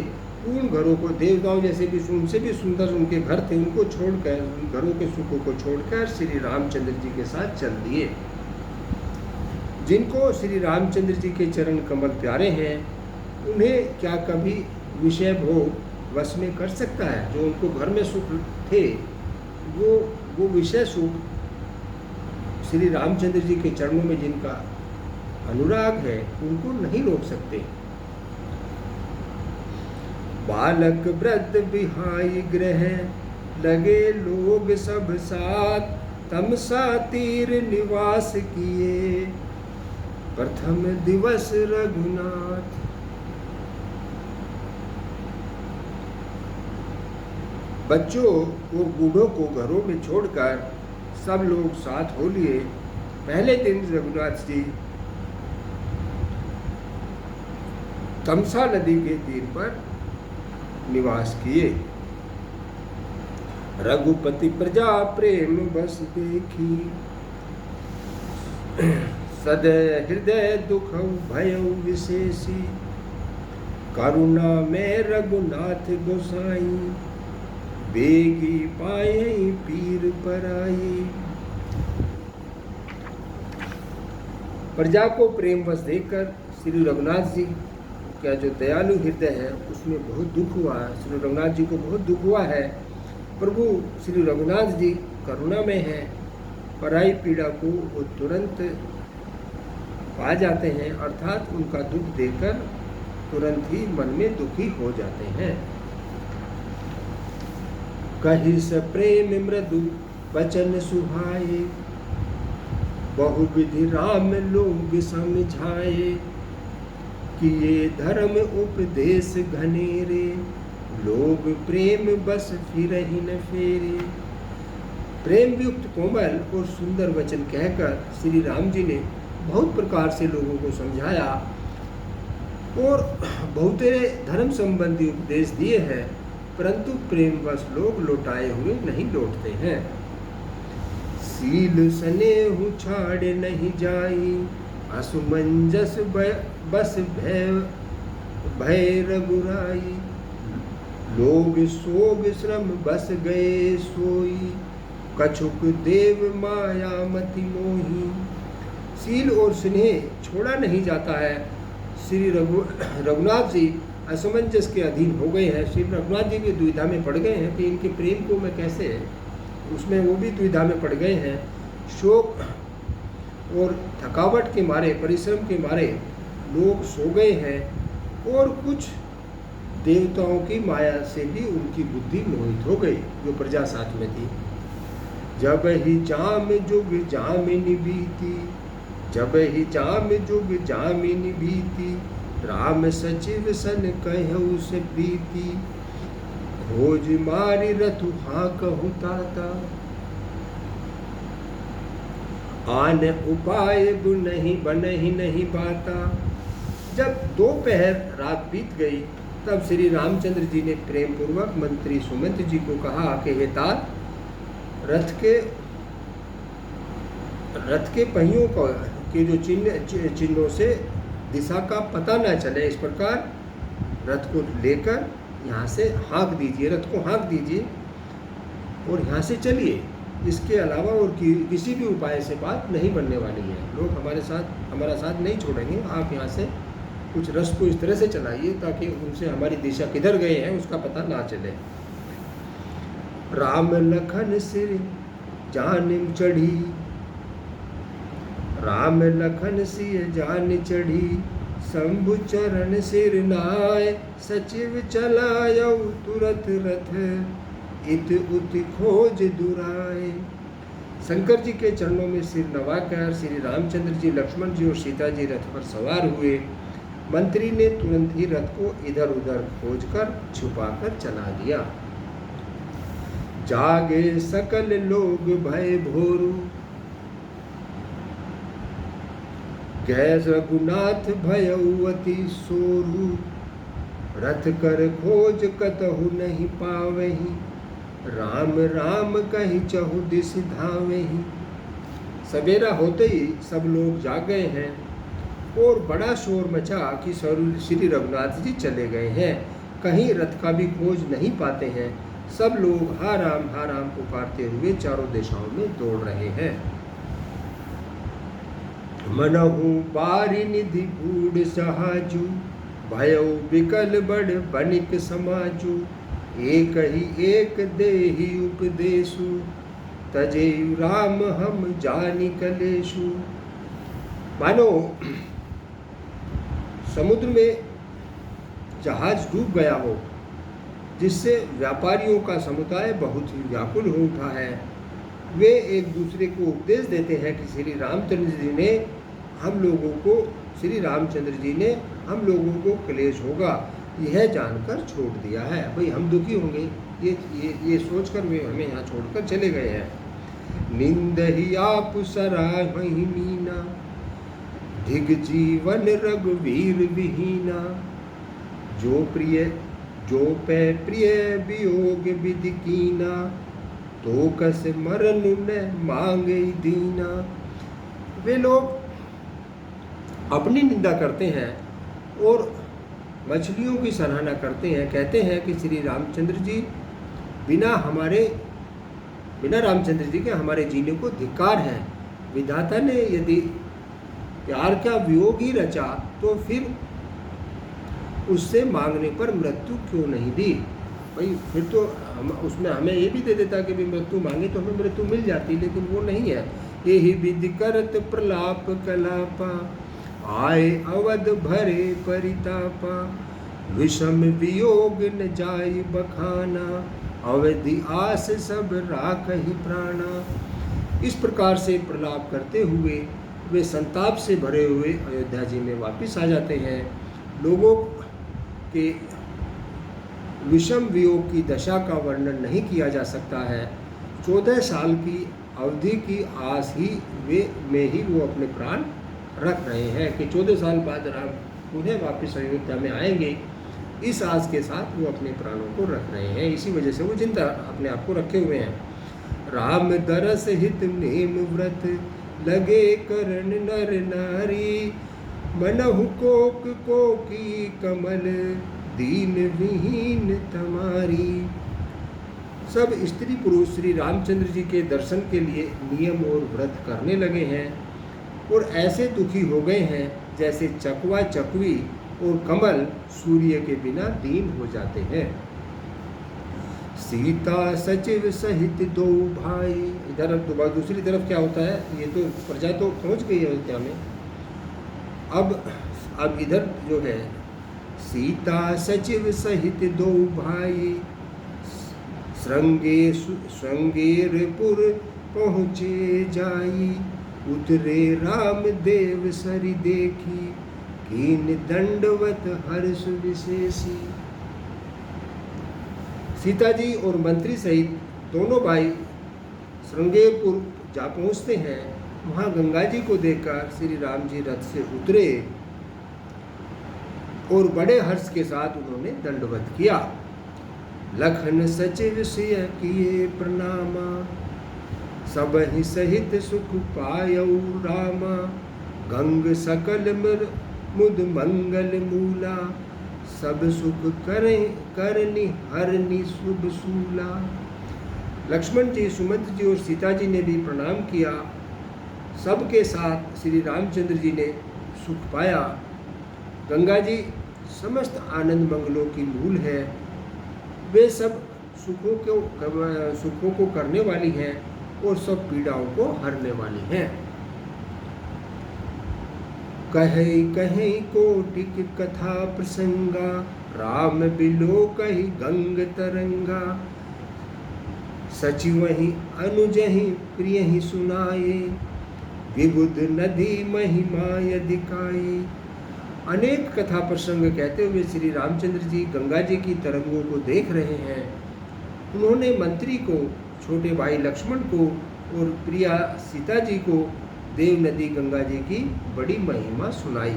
Speaker 1: पूर्ण घरों को, देवताओं जैसे भी उनसे भी सुंदर उनके घर थे, उनको छोड़कर, उन घरों के सुखों को छोड़कर श्री रामचंद्र जी के साथ चल दिए। जिनको श्री रामचंद्र जी के चरण कमल प्यारे हैं, उन्हें क्या कभी विषय भोग वश में कर सकता है? जो उनको घर में सुख थे, वो विषय सुख श्री रामचंद्र जी के चरणों में जिनका अनुराग है, उनको नहीं रोक सकते। बालक वृद्ध बिहाई ग्रह लगे लोग सब साथ तमसा तीर निवास किए प्रथम दिवस रघुनाथ। बच्चों और बूढ़ों को घरों में छोड़कर सब लोग साथ हो लिए। पहले दिन रघुनाथ जी तमसा नदी के तीर पर निवास किए। रघुपति प्रजा प्रेम बस देखी सदय हृदय दुख भय विशेषी। करुणा में रघुनाथ गोसाई बेगी पाए पीर पराई। प्रजा को प्रेम बस देखकर श्री रघुनाथ जी का जो दयालु हृदय है उसमें बहुत दुख हुआ है। श्री रघुनाथ जी को बहुत दुख हुआ है। प्रभु श्री रघुनाथ जी करुणा में हैं, पराई पीड़ा को वो तुरंत पा जाते हैं, अर्थात उनका दुख देखकर तुरंत ही मन में दुखी हो जाते हैं। कहि स प्रेम मृदु बचन सुहाए, बहुविधि राम लोग समझाए, कि ये धर्म उपदेश घनेरे, लोग प्रेम बस फिरहि न फेरे। प्रेम युक्त कोमल और सुंदर वचन कहकर श्री राम जी ने बहुत प्रकार से लोगों को समझाया और बहुतेरे धर्म संबंधी उपदेश दिए हैं, परंतु प्रेमवश लोग लौटाए हुए नहीं लौटते हैं। सील स्नेह छाड़े नहीं जाई, असुमंजस बस भय रघुराई, लोग सोग श्रम बस गए सोई, कछुक देव माया मति मोही। सील और स्नेह छोड़ा नहीं जाता है। श्री रघुनाथ जी असमंजस के अधीन हो गए हैं। श्री रघुनाथ जी भी दुविधा में पड़ गए हैं कि इनके प्रेम को मैं कैसे, उसमें वो भी दुविधा में पड़ गए हैं। शोक और थकावट के मारे, परिश्रम के मारे लोग सो गए हैं और कुछ देवताओं की माया से भी उनकी बुद्धि मोहित हो गई, जो प्रजा साथ में थी। जब ही जाम जुग जामिनी बीती, जब ही जाम जुग जामिनी बीती, राम सचिव सन कहु से प्रीति, खोज मारी रथु हाँ कहु ताता, आन उपाय नहीं बनहि नहीं पाता। जब दोपहर रात बीत गई, तब श्री रामचंद्र जी ने प्रेम पूर्वक मंत्री सुमंत जी को कहा कि हे तात, रथ के पहियों के जो चिन्हों से दिशा का पता न चले, इस प्रकार रथ को लेकर यहाँ से हाँक दीजिए, रथ को हाँक दीजिए और यहाँ से चलिए। इसके अलावा और किसी भी उपाय से बात नहीं बनने वाली है। लोग हमारा साथ नहीं छोड़ेंगे। आप यहाँ से कुछ रस को इस तरह से चलाइए ताकि उनसे हमारी दिशा किधर गए हैं उसका पता ना चले। राम लखन सिर जान चढ़ी, राम लखन सिर जान चढ़ी, शंभु चरण सिर नाय, सचिव चलायौ तुरत रथ, इत उत खोज दुराए। शंकर जी के चरणों में सिर नवाकर श्री रामचंद्र जी, लक्ष्मण जी और सीता जी रथ पर सवार हुए। मंत्री ने तुरंत ही रथ को इधर उधर खोजकर छुपाकर चला दिया। जागे सकल लोग भय भोरू, गए रघुनाथ भयउ अति सोरू, रथ कर खोज कतहु नहीं पावही, राम राम कहि चहु दिस धावही। सवेरा होते ही सब लोग जाग गए हैं और बड़ा शोर मचा कि श्री रघुनाथ जी चले गए हैं, कहीं रथ का भी खोज नहीं पाते हैं। सब लोग हा राम पुकारते हुए चारों दिशाओं में दौड़ रहे हैं। मनहु बारी निधि बूढ़ सहाजू, भयउ विकल बड़ बनिक समाजू, एक ही एक देहि उपदेशु, तजेयु राम हम जानि कलेशु। मानो समुद्र में जहाज डूब गया हो, जिससे व्यापारियों का समुदाय बहुत ही व्याकुल हो उठा है। वे एक दूसरे को उपदेश देते हैं कि श्री रामचंद्र जी ने हम लोगों को क्लेश होगा यह जानकर छोड़ दिया है। भाई हम दुखी होंगे ये सोचकर वे हमें यहाँ छोड़कर चले गए हैं। निंद ही आप सराहि मीना, धिग जीवन रघुवीर विहीना, जो पे प्रिय वियोग विधि कीना, तो कस मरण न मांगे दीना। वे लोग अपनी निंदा करते हैं और मछलियों की सराहना करते हैं। कहते हैं कि श्री रामचंद्र जी बिना रामचंद्र जी के हमारे जीने को धिक्कार है। विधाता ने यदि प्यार का वियोग ही रचा तो फिर उससे मांगने पर मृत्यु क्यों नहीं दी। भाई फिर तो उसमें हमें ये भी दे देता कि भी मृत्यु मांगे तो हमें मृत्यु मिल जाती, लेकिन वो नहीं है। यही विधि करत प्रलाप कलापा, आए अवध भरे परितापा, विषम वियोग न जाय बखाना, अवधि आस सब राखहि प्राणा। इस प्रकार से प्रलाप करते हुए वे संताप से भरे हुए अयोध्या जी में वापस आ जाते हैं। लोगों के विषम वियोग की दशा का वर्णन नहीं किया जा सकता है। 14 साल की अवधि की आस ही में ही वो अपने प्राण रख रहे हैं कि 14 साल बाद राम पुनः वापस अयोध्या में आएंगे। इस आस के साथ वो अपने प्राणों को रख रहे हैं। इसी वजह से वो जिंदा अपने आप को रखे हुए हैं। राम दरस हित नेम व्रत, लगे करण नर नारी, मनहु कोक कोकी कमल, दीन विहीन तमारी। सब स्त्री पुरुष श्री रामचंद्र जी के दर्शन के लिए नियम और व्रत करने लगे हैं और ऐसे दुखी हो गए हैं जैसे चकवा चकवी और कमल सूर्य के बिना दीन हो जाते हैं। सीता सचिव सहित दो भाई। इधर दूसरी तरफ क्या होता है, ये तो प्रजा तो पहुंच गई है अयोध्या में। अब इधर जो है, सीता सचिव सहित दो भाई, श्रृंगेरपुर पहुँचे जाई, उतरे राम देव सरि देखी, कीन दंडवत हर्ष विशेषी। सीता जी और मंत्री सहित दोनों भाई श्रृंगेरपुर जा पहुँचते हैं। वहाँ गंगा जी को देखकर श्री राम जी रथ से उतरे और बड़े हर्ष के साथ उन्होंने दंडवत किया। लखन सचिव सिय किए प्रणामा, सब ही सहित सुख पायऊ रामा, गंग सकल मुद मंगल मूला, सब सुख करनी हरनी शुभ सूला। लक्ष्मण जी, सुमंत्र जी और सीता जी ने भी प्रणाम किया। सबके साथ श्री रामचंद्र जी ने सुख पाया। गंगा जी समस्त आनंद मंगलों की मूल है। वे सब सुखों को करने वाली हैं और सब पीड़ाओं को हरने वाली हैं। कहे कहे कोटिक कथा प्रसंगा, राम बिलो कही गंग तरंगा, सचिवहि अनुजहि प्रियहि सुनाए, विबुध नदी महिमा यदिकाए। अनेक कथा प्रसंग कहते हुए श्री रामचंद्र जी गंगा जी की तरंगों को देख रहे हैं। उन्होंने मंत्री को, छोटे भाई लक्ष्मण को और प्रिया सीता जी को देव नदी गंगा जी की बड़ी महिमा सुनाई।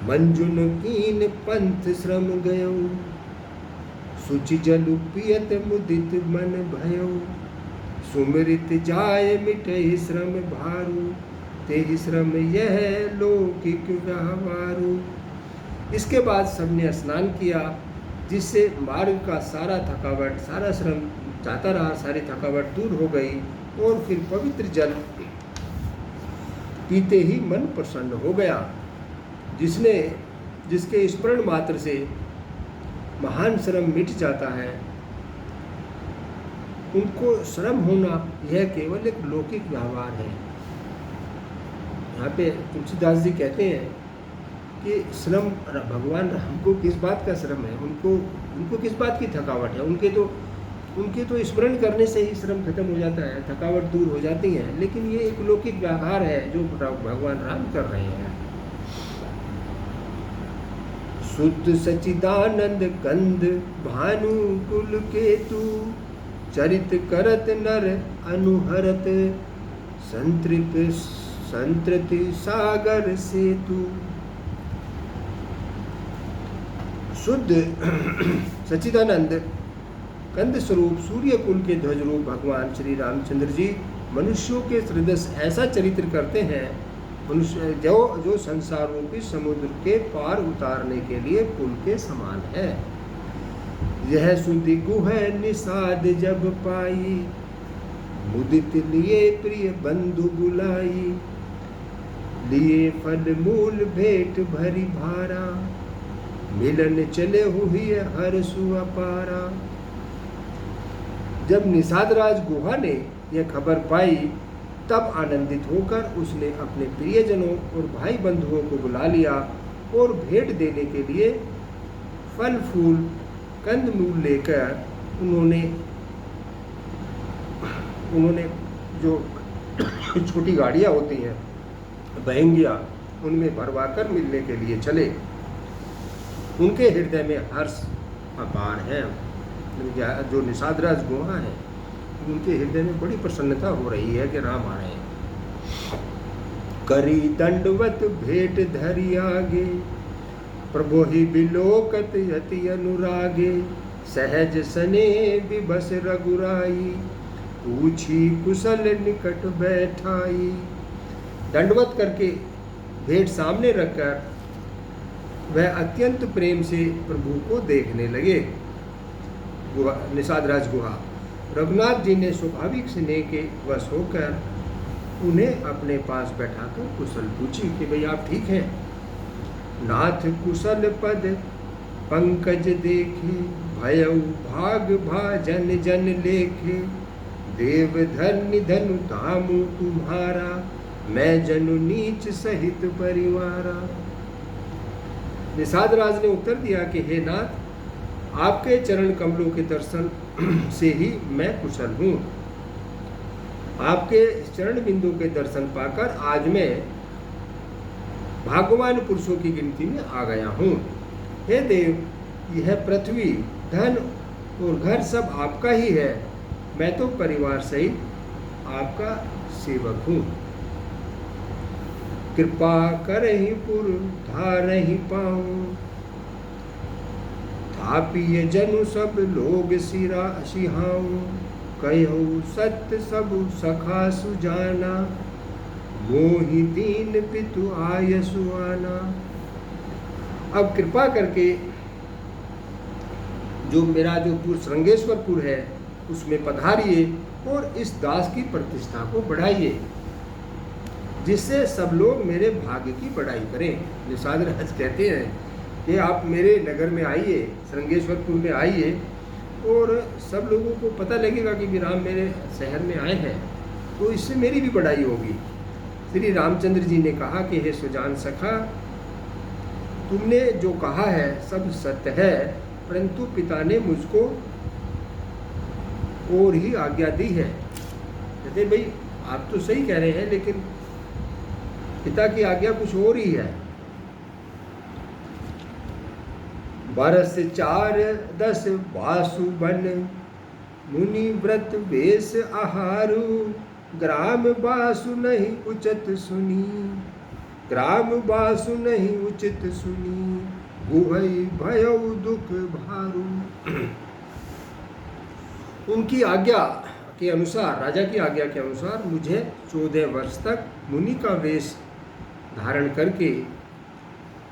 Speaker 1: मंजुन कीन पंथ श्रम गयो, सुचि जलु पियत मुदित मन भयो, सुमृत जाय मिटहि श्रम भारू, तेहि श्रम यह लौकिक व्यवहारू। इसके बाद सबने स्नान किया, जिससे मार्ग का सारा थकावट, सारा श्रम जाता रहा, सारी थकावट दूर हो गई और फिर पवित्र जल पीते ही मन प्रसन्न हो गया। जिसके स्मरण मात्र से महान श्रम मिट जाता है, उनको श्रम होना यह केवल एक लौकिक व्यवहार है। यहाँ पे तुलसीदास जी कहते हैं कि श्रम भगवान राम को किस बात का श्रम है, उनको किस बात की थकावट है। उनके तो स्मरण करने से ही श्रम खत्म हो जाता है, थकावट दूर हो जाती है। लेकिन ये एक लौकिक व्यवहार है जो भगवान राम कर रहे हैं। शुद्ध सचिदानंद कंद भानु कुल केतु, चरित करत नर अनुहरत, संतृति सागर सेतु। शुद्ध सचिदानंद कंद स्वरूप सूर्य कुल के ध्वज रूप भगवान श्री रामचंद्र जी मनुष्यों के हृदय ऐसा चरित्र करते हैं, मनुष्य जो संसार रूपी समुद्र के पार उतारने के लिए पुल के समान है। यह सुधि गुह निषाद जब पाई, मुदित लिए प्रिय बंधु बुलाई, लिए फल मूल भेंट भरी भारा, मिलन चले हुई हर्षु अपारा। जब निषाद राज गुहा ने यह खबर पाई तब आनंदित होकर उसने अपने प्रियजनों और भाई बंधुओं को बुला लिया और भेंट देने के लिए फल फूल कंदमूल लेकर उन्होंने जो छोटी गाड़ियाँ होती हैं, बहंगियाँ, उनमें भरवाकर मिलने के लिए चले। उनके हृदय में हर्ष अपार है। जो निषाद राज गुहा है, उनके हृदय में बड़ी प्रसन्नता हो रही है कि राम आ रहे हैं। करी दंडवत भेंट धरि आगे, प्रभु ही बिलोकत यति अनुरागे, सहज सने विबस रघुराई, पूछी कुशल निकट बैठाई। दंडवत करके भेंट सामने रखकर वह अत्यंत प्रेम से प्रभु को देखने लगे। निषाद राज गुहा। रघुनाथ जी ने स्वाभाविक स्नेह के वश होकर उन्हें अपने पास बैठाकर कुशल पूछी कि भाई आप ठीक हैं। नाथ कुशल पद पंकज देखे, भयउ भाग भाजन जन लेखे, देव धन्य धनु धामु तुम्हारा, मैं जनु नीच सहित परिवारा। निषाद राज ने उत्तर दिया कि हे नाथ, आपके चरण कमलों के दर्शन से ही मैं कुशल हूँ। आपके चरण बिंदु के दर्शन पाकर आज मैं भाग्यवान पुरुषों की गिनती में आ गया हूँ। हे देव, यह पृथ्वी, धन और घर सब आपका ही है। मैं तो परिवार सहित आपका सेवक हूँ। कृपा करहि पुर धारहि पाऊँ, थापिय जनु सब लोग सिरा सिहाऊँ, कहु सत्य सब सखा सुजाना, मोहि दीन पितु आय सुआना। अब कृपा करके जो मेरा जो पुर श्रृंगेश्वरपुर है उसमें पधारिए और इस दास की प्रतिष्ठा को बढ़ाइए, जिससे सब लोग मेरे भाग्य की बड़ाई करें। निषाद राज कहते हैं कि आप मेरे नगर में आइए, श्रृंगेश्वरपुर में आइए, और सब लोगों को पता लगेगा कि राम मेरे शहर में आए हैं, तो इससे मेरी भी बड़ाई होगी। श्री रामचंद्र जी ने कहा कि हे सुजान सखा, तुमने जो कहा है सब सत्य है, परंतु पिता ने मुझको और ही आज्ञा दी है। कहते भाई आप तो सही कह रहे हैं, लेकिन पिता की आज्ञा कुछ और ही है। 12 4 10 वासु बन, मुनि व्रत वेश आहारू, ग्राम बासु नहीं उचित सुनी, ग्राम बासु नहीं उचित सुनी, गुहई भयउ दुख भारू। उनकी आज्ञा के अनुसार, राजा की आज्ञा के अनुसार मुझे 14 वर्ष तक मुनि का वेश धारण करके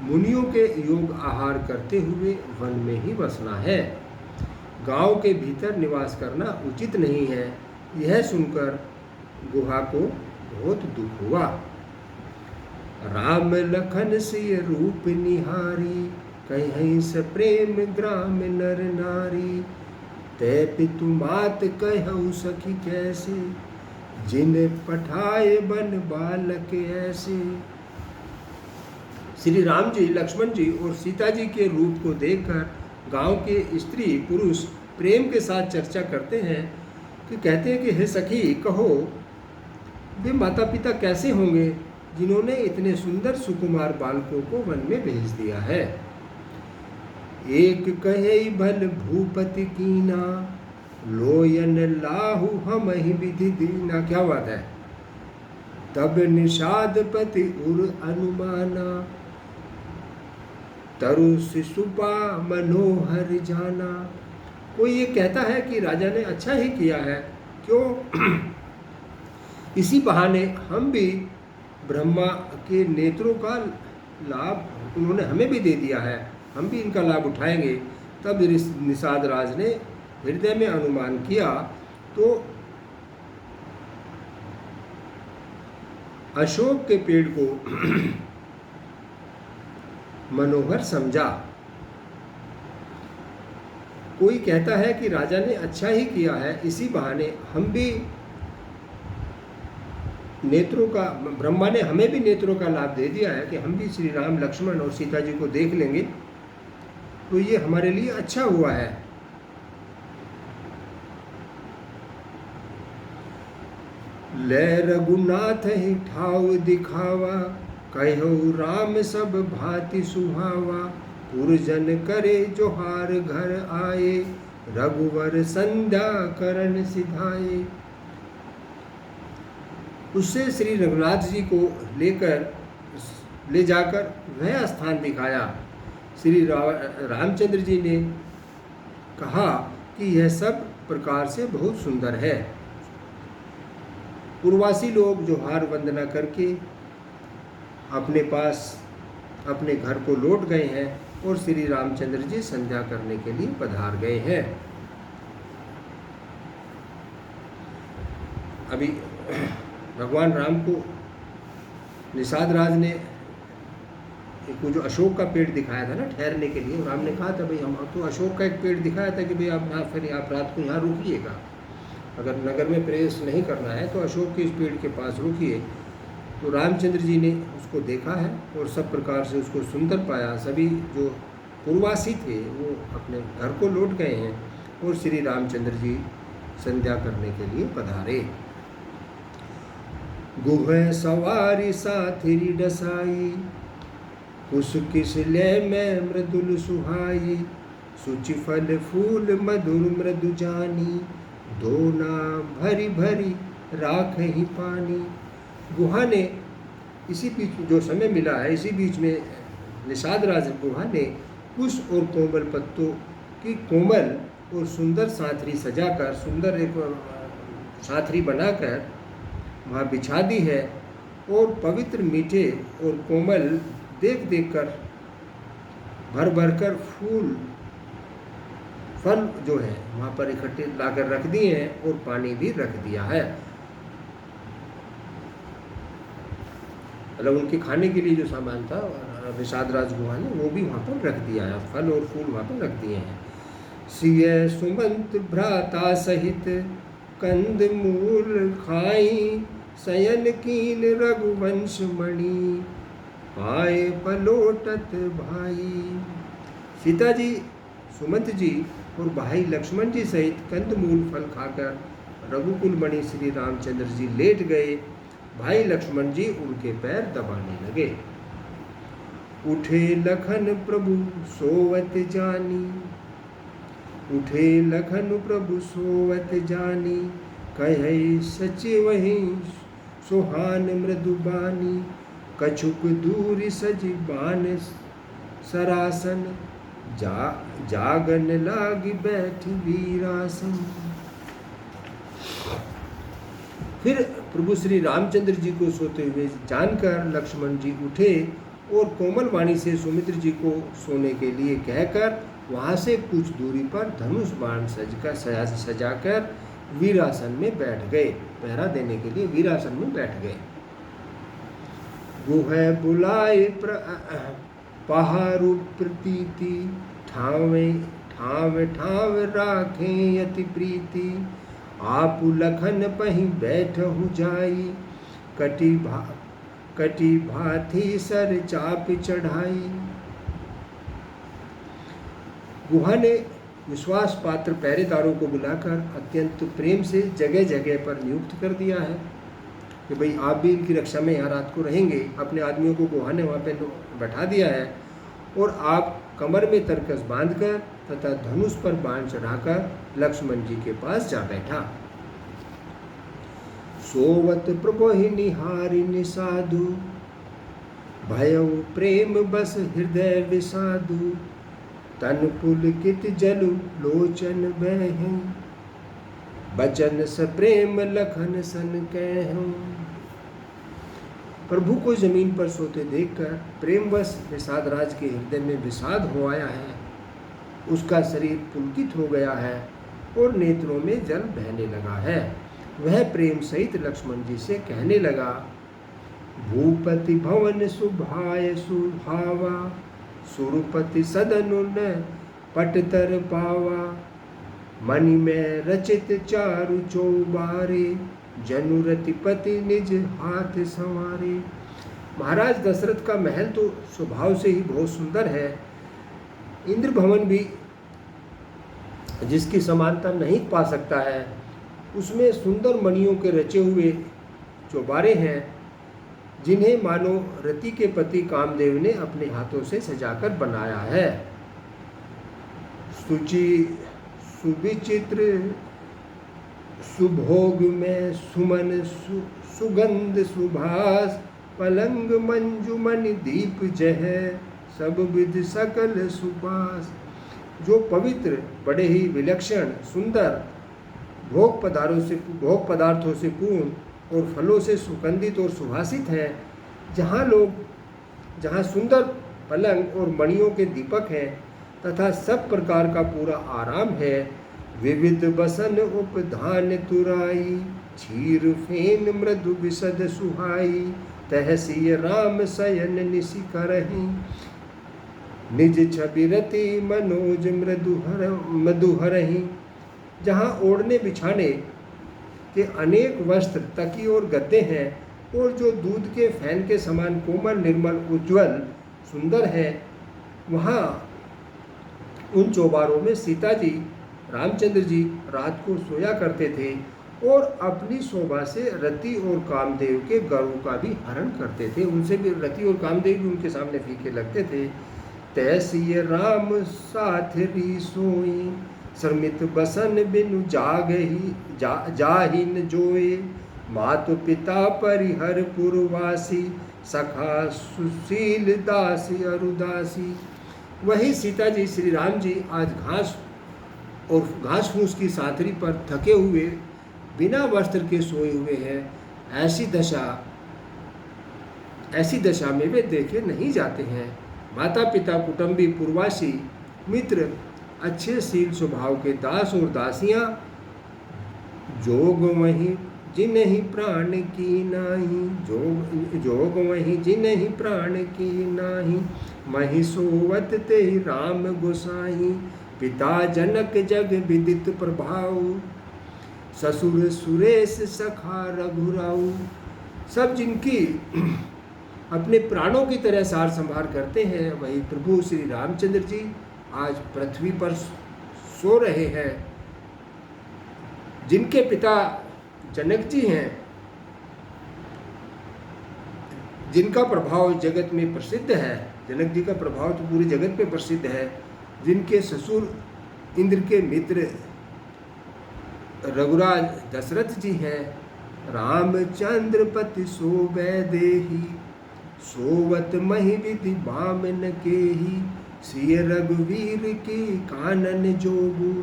Speaker 1: मुनियों के योग आहार करते हुए वन में ही बसना है। गांव के भीतर निवास करना उचित नहीं है। यह सुनकर गुहा को बहुत दुख हुआ। राम लखन सिय रूप निहारी, कहीं से प्रेम ग्राम नर नारी, ते पितु मात कहु सखी कैसे, जिन पठाए बन बालक ऐसे। श्री राम जी, लक्ष्मण जी और सीता जी के रूप को देखकर गांव के स्त्री पुरुष प्रेम के साथ चर्चा करते हैं कि कहते हैं कि हे सखी, कहो वे माता पिता कैसे होंगे जिन्होंने इतने सुंदर सुकुमार बालकों को वन में भेज दिया है। एक कहे भल भूपति कीना, लोयन लाहु हम ही विधि दीना। क्या बात है। तब निषाद पति उर अनुमाना, तरु शिशुपा मनोहर जाना। कोई ये कहता है कि राजा ने अच्छा ही किया है, क्यों इसी बहाने हम भी ब्रह्मा के नेत्रों का लाभ उन्होंने हमें भी दे दिया है, हम भी इनका लाभ उठाएंगे। तब निषाद राज ने हृदय में अनुमान किया तो अशोक के पेड़ को मनोहर समझा। कोई कहता है कि राजा ने अच्छा ही किया है, इसी बहाने हम भी नेत्रों का, ब्रह्मा ने हमें भी नेत्रों का लाभ दे दिया है कि हम भी श्री राम लक्ष्मण और सीता जी को देख लेंगे, तो ये हमारे लिए अच्छा हुआ है। ले रघुनाथ ही ठाव दिखावा, कहो राम सब भांति सुहावा। पुरजन करे जोहार घर आए, रघुवर संध्या करण सिधाए। उससे श्री रघुनाथ जी को ले जाकर वह स्थान दिखाया। श्री रामचंद्र जी ने कहा कि यह सब प्रकार से बहुत सुंदर है। पूर्ववासी लोग जोहार वंदना करके अपने पास अपने घर को लौट गए हैं और श्री रामचंद्र जी संध्या करने के लिए पधार गए हैं। अभी भगवान राम को निषाद राज ने एक जो अशोक का पेड़ दिखाया था ना ठहरने के लिए, राम ने कहा था भाई हम तो अशोक का एक पेड़ दिखाया था कि भाई आप यहाँ फिर आप रात को यहाँ रुकिएगा, अगर नगर में प्रवेश नहीं करना है तो अशोक के इस पेड़ के पास रुकिए। तो रामचंद्र जी ने उसको देखा है और सब प्रकार से उसको सुंदर पाया। सभी जो पूर्ववासी थे वो अपने घर को लौट गए हैं और श्री रामचंद्र जी संध्या करने के लिए पधारे। गुह सवारी साथिरी डसाई, कुश किस ले में मृदुल सुहाई। सुचि फल फूल मधुर मृदु जानी, दोना भरी भरी राख ही पानी। गुहा ने इसी बीच जो समय मिला है, इसी बीच में निषाद राज गुहा ने कुश और कोमल पत्तों की कोमल और सुंदर साथरी सजाकर, सुंदर एक साथरी बनाकर वहाँ बिछा दी है और पवित्र मीठे और कोमल देख देख कर भर भर कर फल जो है वहाँ पर इकट्ठे लाकर रख दिए हैं और पानी भी रख दिया है। मतलब उनके खाने के लिए जो सामान था निषाद राज गुहा ने वो भी वहाँ पर रख दिया है, फल और फूल वहाँ पर रख दिए हैं। सिय सुमंत भ्राता सहित कंद मूल खाई, शयन कीन रघुवंश मणि, पाए पलोटत भाई। सीता जी, सुमंत जी और भाई लक्ष्मण जी सहित कंदमूल फल खाकर रघुकुल मणि श्री रामचंद्र जी लेट गए। भाई लक्ष्मण जी उनके पैर दबाने लगे। उठे लखन प्रभु सोवत जानी, उठे लखन प्रभु सोवत जानी, कहे सचिवहि सुहान मृदुबानी। कछुक दूर सज बान सरासन, जागन लागी बैठ वीरासन। फिर प्रभु श्री रामचंद्र जी को सोते हुए जानकर लक्ष्मण जी उठे और कोमल वाणी से सुमित्र जी को सोने के लिए कहकर वहाँ से कुछ दूरी पर धनुष बाण सजाकर वीरासन में बैठ गए। पहरा देने के लिए वीरासन में बैठ गए। गुह बुलाए पहारु प्रतीति, ठावे ठाव ठाव राखें यति प्रीति। आप लखन पही बैठहु जाई, कटी भाथी सर चाप चढ़ाई। गुहा ने विश्वास पात्र पहरेदारों को बुलाकर अत्यंत प्रेम से जगह जगह पर नियुक्त कर दिया है कि भाई आप भी इनकी रक्षा में यहाँ रात को रहेंगे। अपने आदमियों को गुहा ने वहाँ पे बैठा दिया है और आप कमर में तरकस बांधकर तथा धनुष पर बाण चढ़ाकर लक्ष्मण जी के पास जा बैठा। सोवत प्रभोहि निहारि निसाधु, भयउ प्रेम बस हृदय विषादु। तन पुलकित जलु लोचन बहु, बचन सप्रेम लखन सन कहूं। प्रभु को जमीन पर सोते देखकर प्रेमवश निषाद राज के हृदय में विषाद हो आया है। उसका शरीर पुलकित हो गया है और नेत्रों में जल बहने लगा है। वह प्रेम सहित लक्ष्मण जी से कहने लगा, भूपति भवन सुभाय सुभावा, सुरपति सदनु न पटतर पावा। मणि में रचित चारु चौबारे, जनुरतिपति निज हाथ संवारे। महाराज दशरथ का महल तो स्वभाव से ही बहुत सुंदर है। इंद्र भवन भी जिसकी समानता नहीं पा सकता है। उसमें सुंदर मणियों के रचे हुए चौबारे हैं, जिन्हें मानो रति के पति कामदेव ने अपने हाथों से सजाकर बनाया है। सुचि सुविचित्र सुभोग में सुमन सुगंध सुभास, पलंग मंजुमन दीप जह सब विध सकल सुपास। जो पवित्र, बड़े ही विलक्षण, सुंदर, भोग पदार्थों से पूर्ण और फलों से सुगंधित और सुभाषित हैं, जहाँ सुंदर पलंग और मणियों के दीपक हैं तथा सब प्रकार का पूरा आराम है। विविध बसन उपधान तुराई, क्षीर फेन मृदु विशद सुहाई, तहसीय राम शयन निशि करहि, निज छवि रति मनोज मधुहरहि। जहाँ ओढ़ने बिछाने के अनेक वस्त्र, तकिए और गद्दे हैं, और जो दूध के फैन के समान कोमल, निर्मल, उज्ज्वल, सुंदर है, वहाँ उन चौबारों में सीता जी, रामचंद्र जी रात को सोया करते थे और अपनी शोभा से रति और कामदेव के गौरव का भी हरण करते थे। उनसे भी रति और कामदेव भी उनके सामने फीके लगते थे। तैसीय राम साथ री सोई, श्रमित बसन बिनु जाहि न जोए, मातु पिता परिहर पुरवासी, सखा सुशील दासी अरुदासी। वही सीता जी, श्री राम जी आज घास फूस की साथरी पर थके हुए, बिना वस्त्र के सोए हुए हैं। ऐसी दशा में वे देखे नहीं जाते हैं। माता पिता, कुटुंबी, पूर्वासी, मित्र, अच्छे शील स्वभाव के दास और दासियां, जोग वहीं जिन्हि प्राण की नाही, जोग वहीं जिन्हि प्राण की नाही, महि सोवत ते राम गोसाई, पिता जनक जग विदित प्रभाव, ससुर सुरेश सखा रघुराऊ। सब जिनकी अपने प्राणों की तरह सार संभार करते हैं, वही प्रभु श्री रामचंद्र जी आज पृथ्वी पर सो रहे हैं। जिनके पिता जनक जी हैं, जिनका प्रभाव जगत में प्रसिद्ध है, जनक जी का प्रभाव तो पूरे जगत में प्रसिद्ध है। जिनके ससुर इंद्र के मित्र रघुराज दशरथ जी हैं, रामचंद्र पति सोवै देहि, सोवत महि विधि बामन केहि, सिय रघुवीर के कानन जोगु,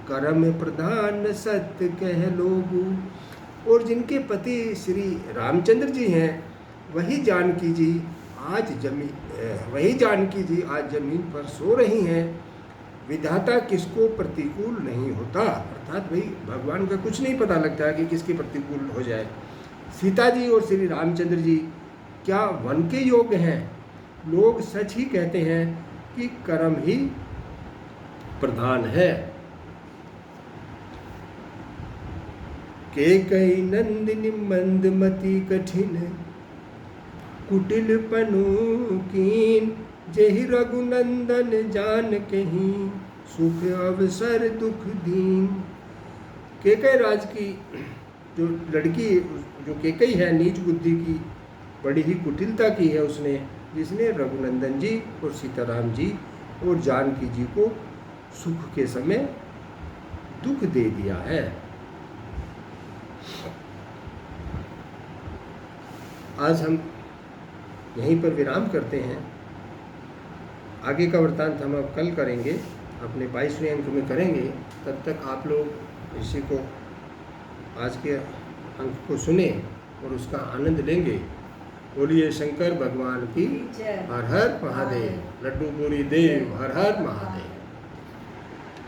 Speaker 1: करम प्रधान सत्य कह लोगु। और जिनके पति श्री रामचंद्र जी हैं, वही जानकी जी आज जमीन पर सो रही हैं। विधाता किसको प्रतिकूल नहीं होता, अर्थात भाई भगवान का कुछ नहीं पता लगता है कि किसके प्रतिकूल हो जाए। सीता जी और श्री रामचंद्र जी क्या वन के योग्य हैं? लोग सच ही कहते हैं कि कर्म ही प्रधान है। के कई नंदिनी मंदमती कठिन, कुटिल पनु कीन, जेहि रघुनंदन जान कहीं, सुख अवसर दुख दीन। केकई राज की जो लड़की, जो केकई है, नीच बुद्धि की, बड़ी ही कुटिलता की है उसने, जिसने रघुनंदन जी और सीताराम जी और जानकी जी को सुख के समय दुख दे दिया है। आज हम यहीं पर विराम करते हैं। आगे का वृत्तांत हम अब कल करेंगे, अपने 22वें अंक में करेंगे। तब तक आप लोग इसी को, आज के अंक को सुने और उसका आनंद लेंगे। बोलिए शंकर भगवान की हर हर महादेव। लड्डू पूरी देव हर हर महादेव।